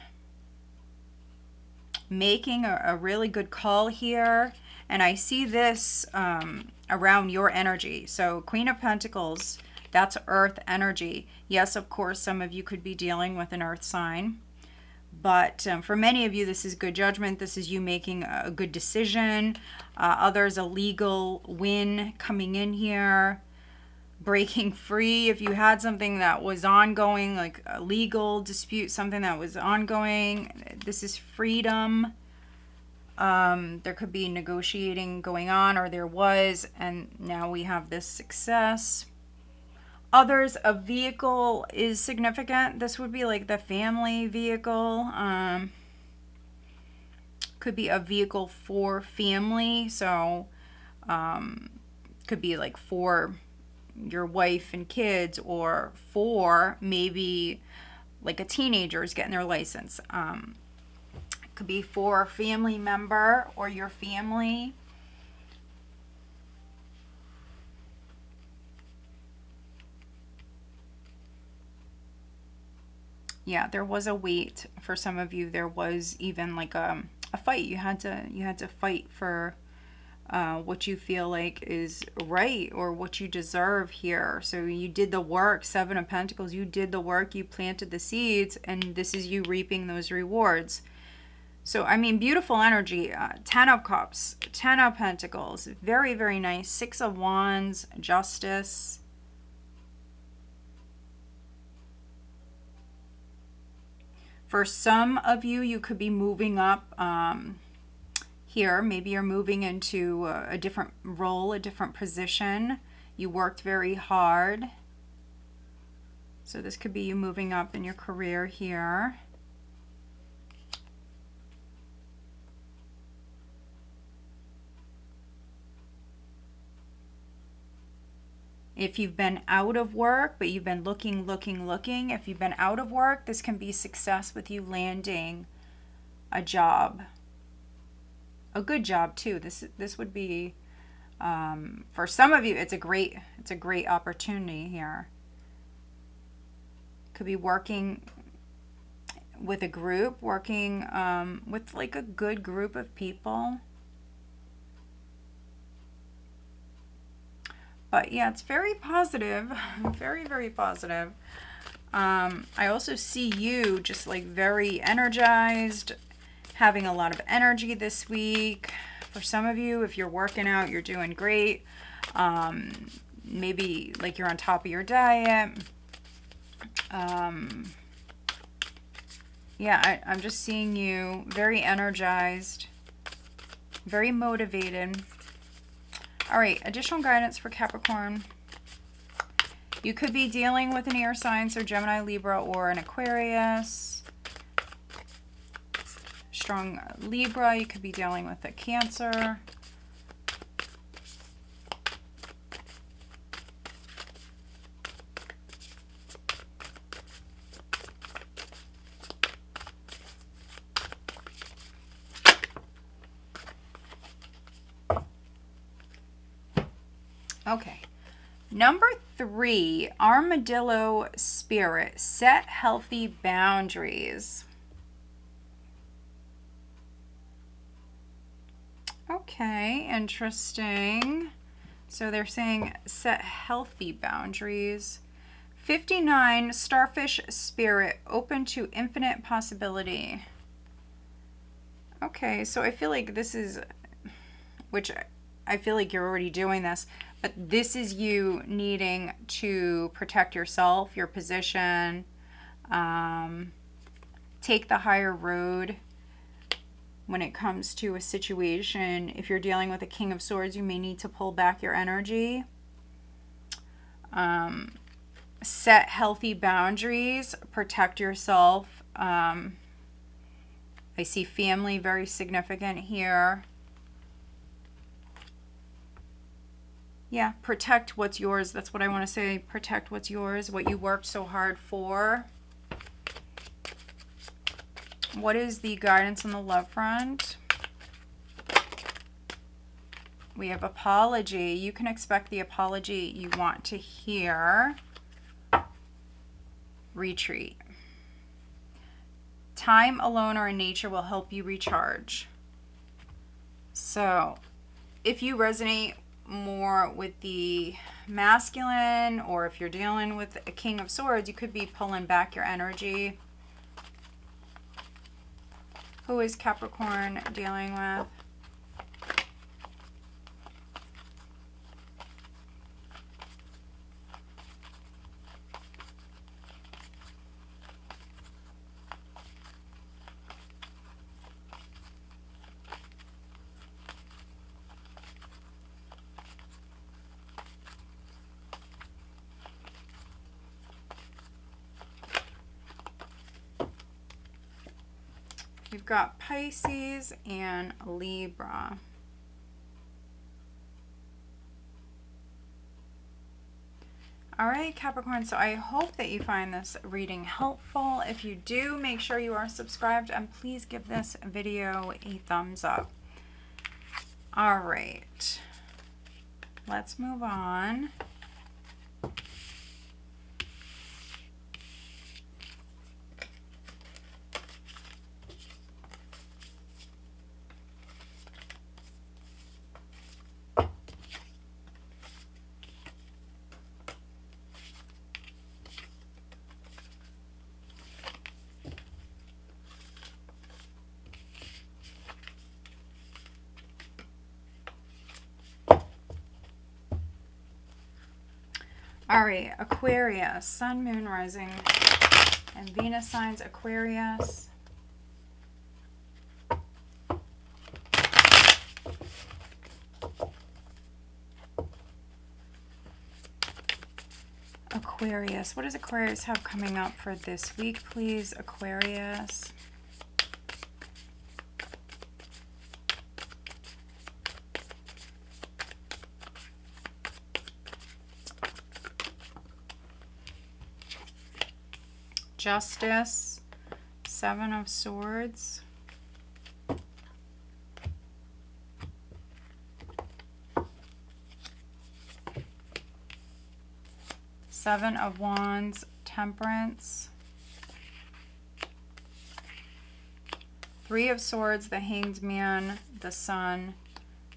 Making a really good call here. And I see this around your energy. So Queen of Pentacles, that's earth energy. Yes, of course, some of you could be dealing with an earth sign. But for many of you, this is good judgment. This is you making a good decision. Others, a legal win coming in here. Breaking free. If you had something that was ongoing, like a legal dispute, something that was ongoing, this is freedom. There could be negotiating going on, or there was, and now we have this success. Others, a vehicle is significant. This would be like the family vehicle. Could be a vehicle for family. So could be like for your wife and kids, or for maybe like a teenager is getting their license. Could be for a family member or your family. Yeah, there was a wait for some of you. There was even like a fight. You had to fight for what you feel like is right, or what you deserve here. So you did the work. Seven of Pentacles, you did the work, you planted the seeds, and this is you reaping those rewards. So, I mean, beautiful energy. 10 of Cups, 10 of Pentacles, very, very nice. 6 of Wands, Justice. For some of you, you could be moving up here. Maybe you're moving into a different role, a different position. You worked very hard. So this could be you moving up in your career here. If you've been out of work, but you've been looking. If you've been out of work, this can be success with you landing a job. A good job too. This would be, for some of you, it's a great opportunity here. Could be working with a group, working with like a good group of people. But yeah, it's very positive, very, very positive. I also see you just like very energized, having a lot of energy this week. For some of you, if you're working out, you're doing great. Maybe like you're on top of your diet. Yeah, I'm just seeing you very energized, very motivated. All right, additional guidance for Capricorn. You could be dealing with an air sign, so Gemini, Libra, or an Aquarius. Strong Libra, you could be dealing with a Cancer. Okay. Number 3, Armadillo Spirit. Set healthy boundaries. Okay, interesting. So they're saying set healthy boundaries. 59, Starfish Spirit. Open to infinite possibility. Okay, so I feel like this is, which I feel like you're already doing this, but this is you needing to protect yourself, your position, take the higher road when it comes to a situation. If you're dealing with a King of Swords, you may need to pull back your energy. Set healthy boundaries, protect yourself. I see family very significant here. Yeah, protect what's yours. That's what I want to say. Protect what's yours, what you worked so hard for. What is the guidance on the love front? We have apology. You can expect the apology you want to hear. Retreat. Time alone or in nature will help you recharge. So, if you resonate more with the masculine, or if you're dealing with a King of Swords, you could be pulling back your energy. Who is Capricorn dealing with? We've got Pisces and Libra. All right, Capricorn, so I hope that you find this reading helpful. If you do, make sure you are subscribed and please give this video a thumbs up. All right, let's move on. All right, Aquarius, Sun, Moon, Rising, and Venus signs, Aquarius. Aquarius, what does Aquarius have coming up for this week, please, Aquarius? Justice, Seven of Swords. Seven of Wands, Temperance. Three of Swords, the Hanged Man, the Sun.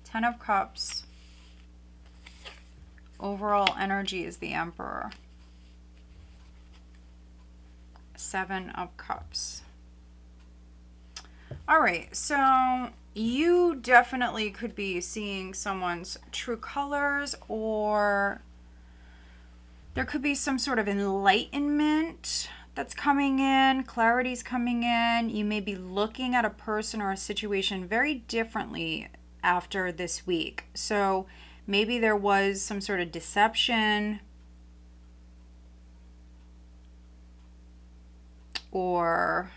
Ten of Cups. Overall energy is the Emperor. Seven of Cups. All right, so you definitely could be seeing someone's true colors, or there could be some sort of enlightenment that's coming in, clarity's coming in. You may be looking at a person or a situation very differently after this week. So maybe there was some sort of deception, or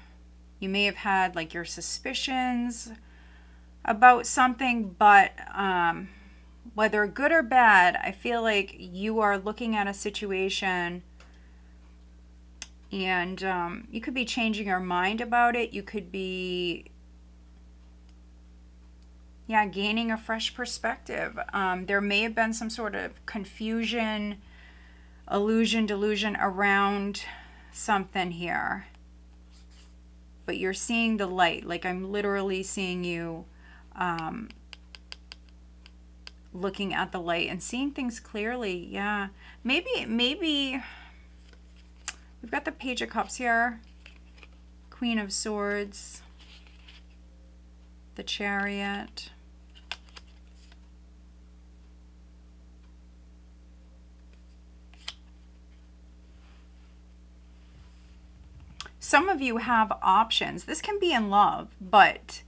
you may have had like your suspicions about something, but whether good or bad, I feel like you are looking at a situation and you could be changing your mind about it. You could be, yeah, gaining a fresh perspective. There may have been some sort of confusion, illusion, delusion around something here. But you're seeing the light. Like, I'm literally seeing you looking at the light and seeing things clearly. Yeah. Maybe we've got the Page of Cups here. Queen of Swords. The Chariot. Some of you have options. This can be in love, but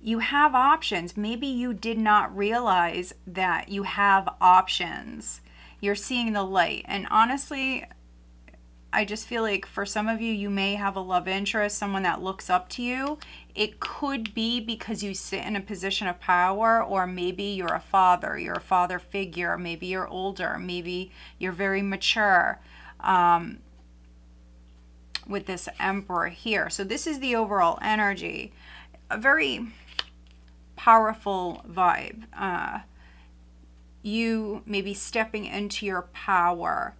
you have options. Maybe you did not realize that you have options. You're seeing the light. And honestly, I just feel like for some of you, you may have a love interest, someone that looks up to you. It could be because you sit in a position of power, or maybe you're a father figure, maybe you're older, maybe you're very mature with this Emperor here. So this is the overall energy. A very powerful vibe. You may be stepping into your power.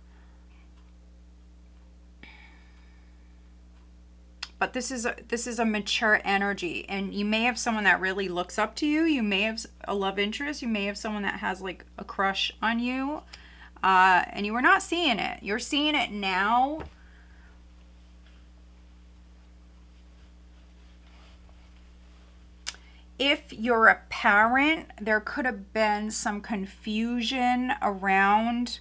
But this is a mature energy, and you may have someone that really looks up to you. You may have a love interest. You may have someone that has like a crush on you, and you were not seeing it. You're seeing it now. If you're a parent, there could have been some confusion around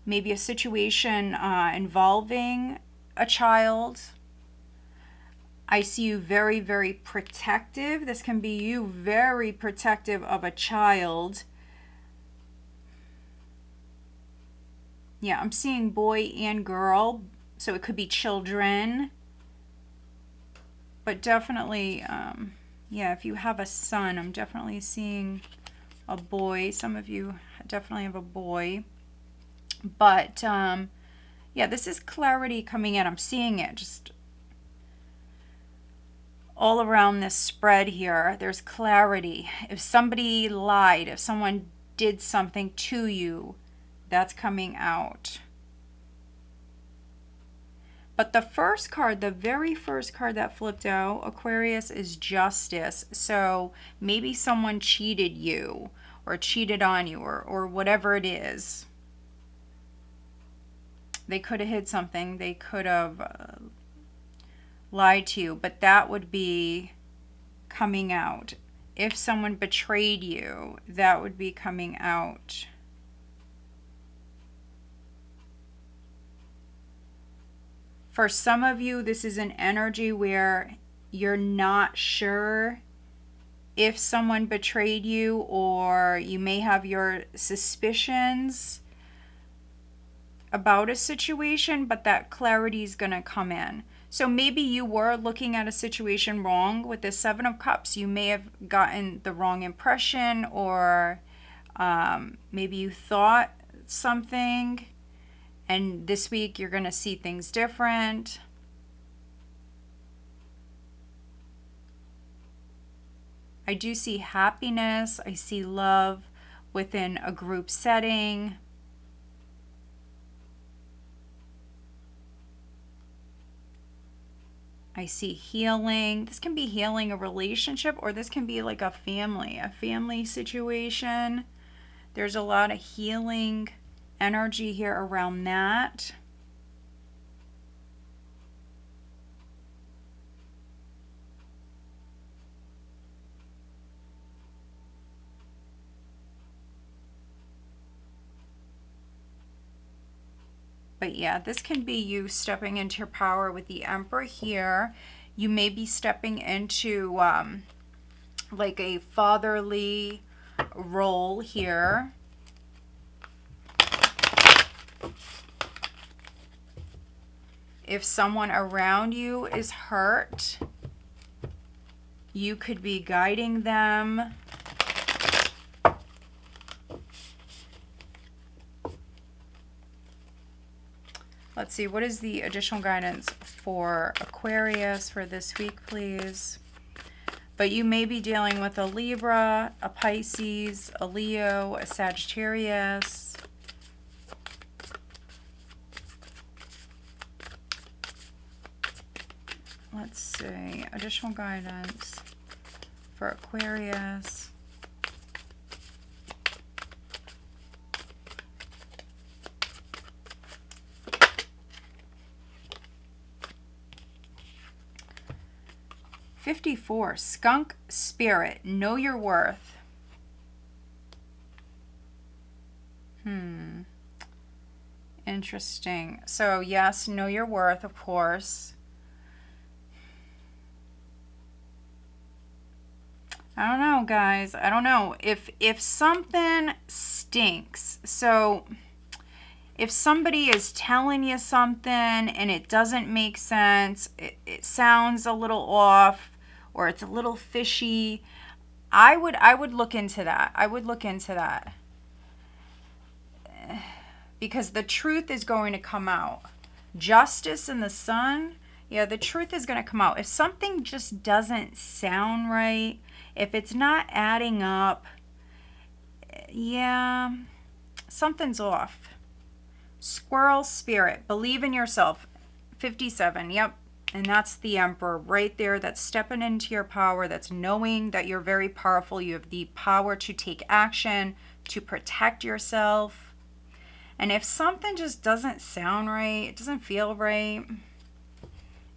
maybe a situation involving a child. I see you very, very protective. This can be you very protective of a child. Yeah, I'm seeing boy and girl, so it could be children. But definitely, yeah, if you have a son, I'm definitely seeing a boy. Some of you definitely have a boy. But, yeah, this is clarity coming in. I'm seeing it just all around this spread here. There's clarity. If somebody lied, if someone did something to you, that's coming out. But the first card, the very first card that flipped out, Aquarius, is Justice. So maybe someone cheated you or cheated on you, or whatever it is. They could have hid something. They could have lied to you, but that would be coming out. If someone betrayed you, that would be coming out. For some of you, this is an energy where you're not sure if someone betrayed you, or you may have your suspicions about a situation, but that clarity is going to come in. So maybe you were looking at a situation wrong with the Seven of Cups. You may have gotten the wrong impression, or maybe you thought something, and this week you're going to see things different. I do see happiness. I see love within a group setting. I see healing. This can be healing a relationship, or this can be like a family situation. There's a lot of healing energy here around that. But yeah, this can be you stepping into your power with the Emperor here. You may be stepping into like a fatherly role here. If someone around you is hurt, you could be guiding them. Let's see, what is the additional guidance for Aquarius for this week, please? But you may be dealing with a Libra, a Pisces, a Leo, a Sagittarius. Let's see, additional guidance for Aquarius. $54, skunk spirit, know your worth. Interesting. So yes, know your worth, of course. I don't know, guys. I don't know. If something stinks, so if somebody is telling you something and it doesn't make sense, it sounds a little off, or it's a little fishy, I would look into that. I would look into that. Because the truth is going to come out. Justice in the sun, yeah, the truth is going to come out. If something just doesn't sound right, if it's not adding up, yeah, something's off. Squirrel spirit, believe in yourself. 57, yep. And that's the Emperor right there. That's stepping into your power. That's knowing that you're very powerful. You have the power to take action, to protect yourself. And if something just doesn't sound right, it doesn't feel right,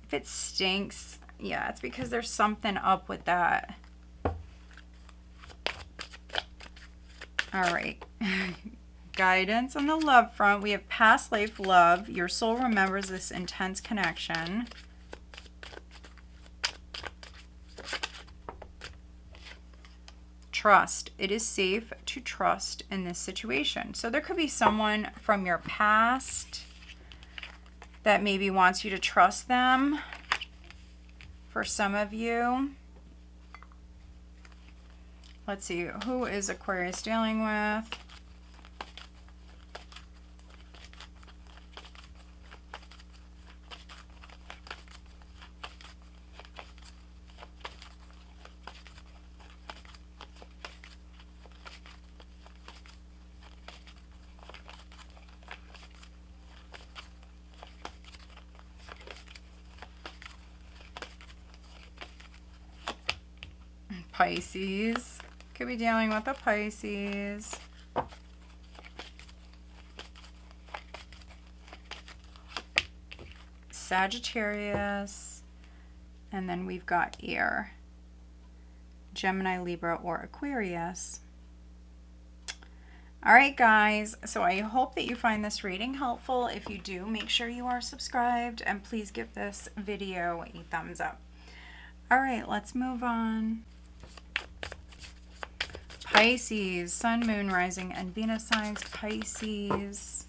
if it stinks, yeah, it's because there's something up with that. All right. Guidance on the love front. We have past life love. Your soul remembers this intense connection. Trust. It is safe to trust in this situation. So there could be someone from your past that maybe wants you to trust them. For some of you. Let's see. Who is Aquarius dealing with? Pisces. Could be dealing with a Pisces. Sagittarius. And then we've got air. Gemini, Libra, or Aquarius. All right, guys. So I hope that you find this reading helpful. If you do, make sure you are subscribed. And please give this video a thumbs up. All right, let's move on. Pisces, Sun, Moon, Rising, and Venus signs. Pisces.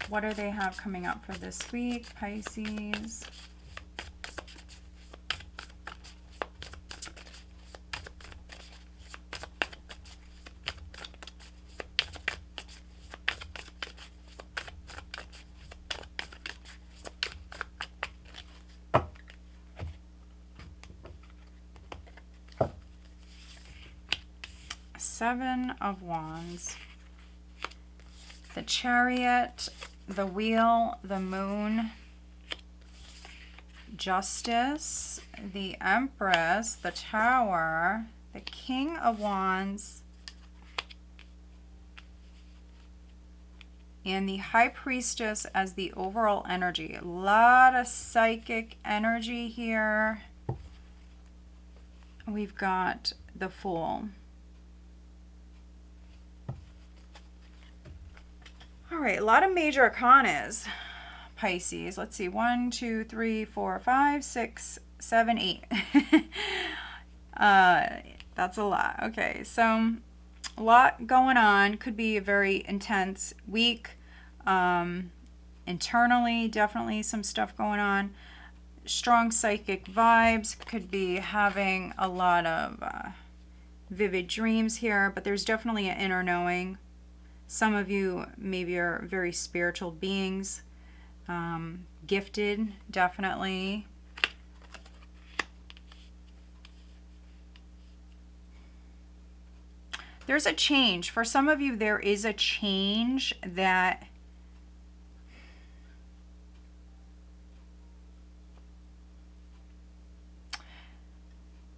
What do they have coming up for this week? Pisces. Seven of Wands, the Chariot, the Wheel, the Moon, Justice, the Empress, the Tower, the King of Wands, and the High Priestess as the overall energy. A lot of psychic energy here. We've got the Fool. All right, a lot of major arcanas, Pisces. Let's see, 1, 2, 3, 4, 5, 6, 7, 8. That's a lot. Okay, so a lot going on. Could be a very intense week. Internally, definitely some stuff going on. Strong psychic vibes. Could be having a lot of vivid dreams here, but there's definitely an inner knowing. Some of you maybe are very spiritual beings, gifted, definitely. There's a change. For some of you, there is a change that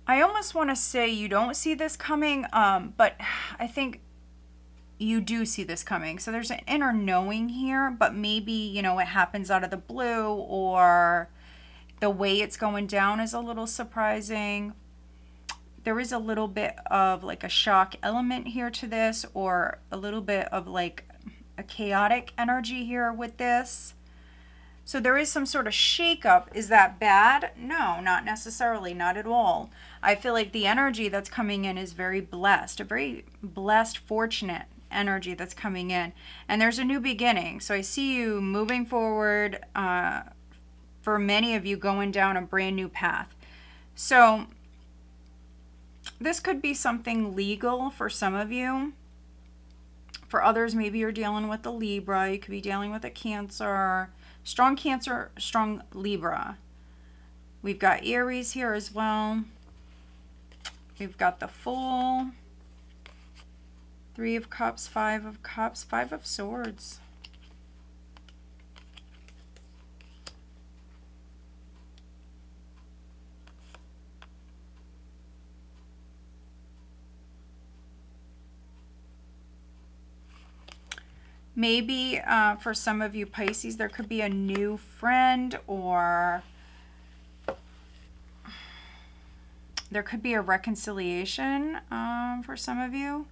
I almost want to say you don't see this coming, but I think you do see this coming. So there's an inner knowing here, but maybe, you know, it happens out of the blue, or the way it's going down is a little surprising. There is a little bit of like a shock element here to this, or a little bit of like a chaotic energy here with this. So there is some sort of shakeup. Is that bad? No, not necessarily, not at all. I feel like the energy that's coming in is very blessed, a very blessed, fortunate energy that's coming in. And there's a new beginning. So I see you moving forward, for many of you going down a brand new path. So this could be something legal for some of you. For others, maybe you're dealing with a Libra. You could be dealing with a Cancer, strong Libra. We've got Aries here as well. We've got the Fool, 3 of Cups, 5 of Cups, 5 of Swords. Maybe for some of you Pisces, there could be a new friend, or there could be a reconciliation for some of you.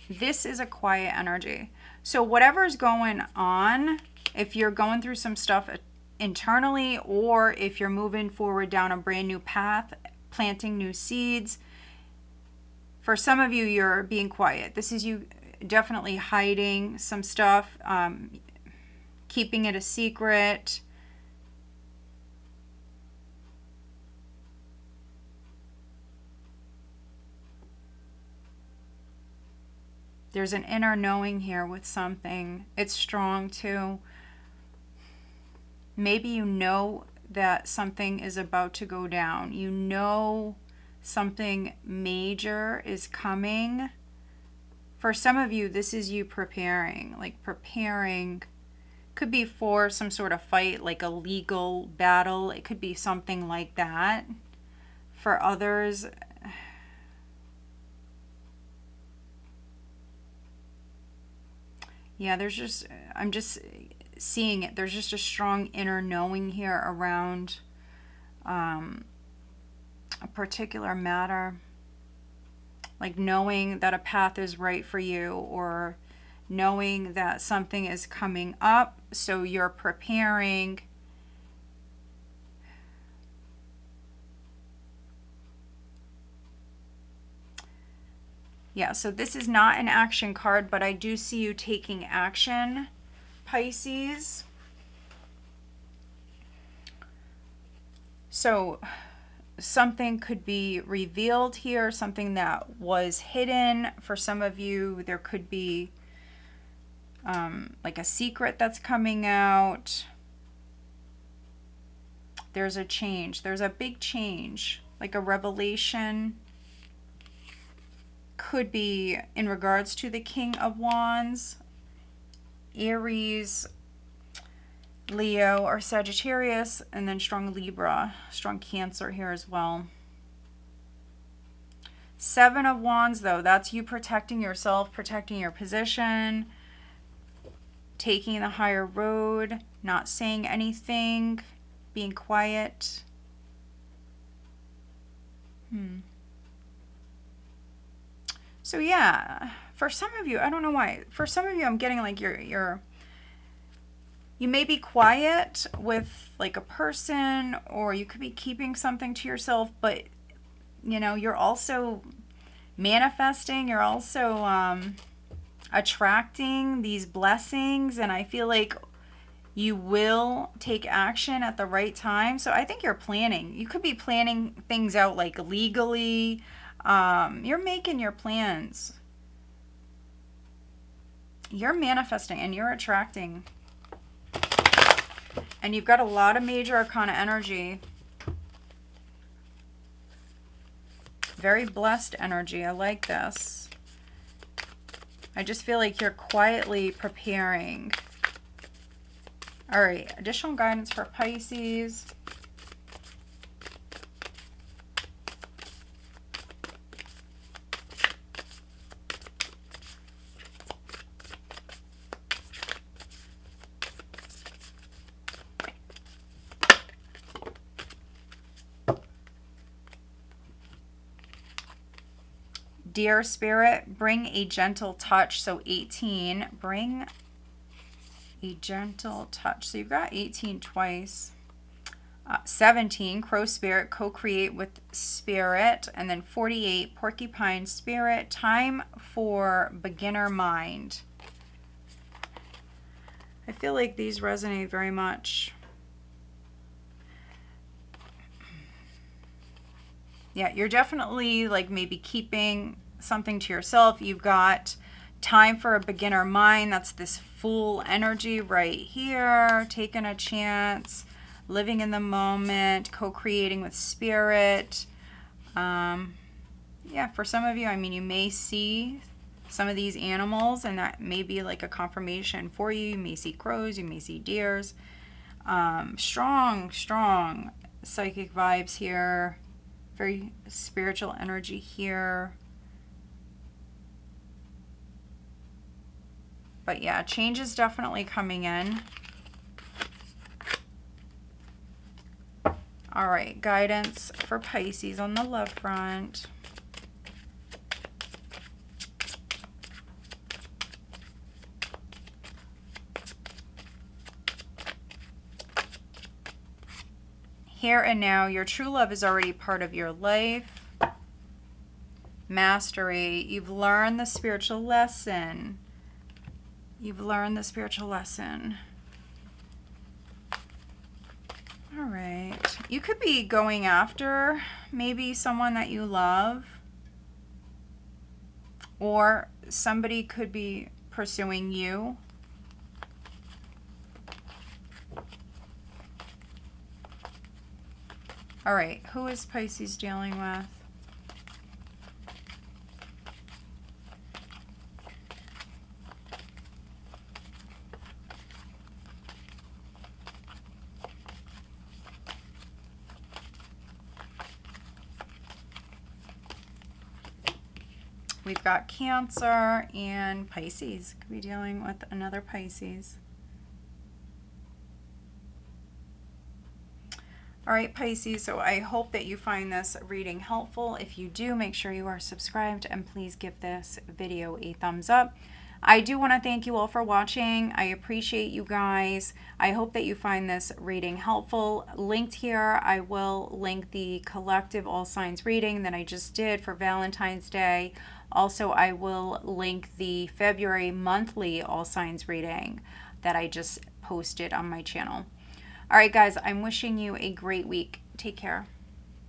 This is a quiet energy. So whatever's going on, if you're going through some stuff internally, or if you're moving forward down a brand new path, planting new seeds, for some of you, you're being quiet. This is you definitely hiding some stuff, keeping it a secret. There's an inner knowing here with something. It's strong too. Maybe you know that something is about to go down. You know something major is coming. For some of you, this is you preparing. Like preparing. Could be for some sort of fight, like a legal battle. It could be something like that. For others, yeah, I'm just seeing it. There's just a strong inner knowing here around a particular matter. Like knowing that a path is right for you, or knowing that something is coming up, so you're preparing. Yeah, so this is not an action card, but I do see you taking action, Pisces. So something could be revealed here, something that was hidden. For some of you, there could be like a secret that's coming out. There's a change. There's a big change, like a revelation. Could be in regards to the King of Wands, Aries, Leo, or Sagittarius, and then strong Libra, strong Cancer here as well. 7 of Wands, though, that's you protecting yourself, protecting your position, taking the higher road, not saying anything, being quiet. So yeah, for some of you, I don't know why. For some of you, I'm getting like you may be quiet with like a person, or you could be keeping something to yourself, but you know, you're also manifesting, you're also attracting these blessings, and I feel like you will take action at the right time. So I think you're planning. You could be planning things out like legally. You're making your plans. You're manifesting and you're attracting. And you've got a lot of major arcana energy. Very blessed energy. I like this. I just feel like you're quietly preparing. All right, additional guidance for Pisces. Dear Spirit, bring a gentle touch. So 18, bring a gentle touch. So you've got 18 twice. 17, crow spirit, co-create with spirit. And then 48, porcupine spirit, time for beginner mind. I feel like these resonate very much. Yeah, you're definitely like maybe keeping something to yourself. You've got time for a beginner mind. That's this Fool energy right here. Taking a chance, living in the moment, co-creating with spirit. Yeah, for some of you, I mean, you may see some of these animals, and that may be like a confirmation for you. You may see crows, you may see deers. Strong psychic vibes here. Very spiritual energy here. But yeah, change is definitely coming in. All right, guidance for Pisces on the love front. Here and now, your true love is already part of your life. Mastery, you've learned the spiritual lesson. You've learned the spiritual lesson. All right. You could be going after maybe someone that you love, or somebody could be pursuing you. All right. Who is Pisces dealing with? We've got Cancer and Pisces. Could be dealing with another Pisces. All right, Pisces, so I hope that you find this reading helpful. If you do, make sure you are subscribed and please give this video a thumbs up. I do want to thank you all for watching. I appreciate you guys. I hope that you find this reading helpful. Linked here, I will link the collective all signs reading that I just did for Valentine's Day. Also, I will link the February monthly all signs reading that I just posted on my channel. All right, guys, I'm wishing you a great week. Take care.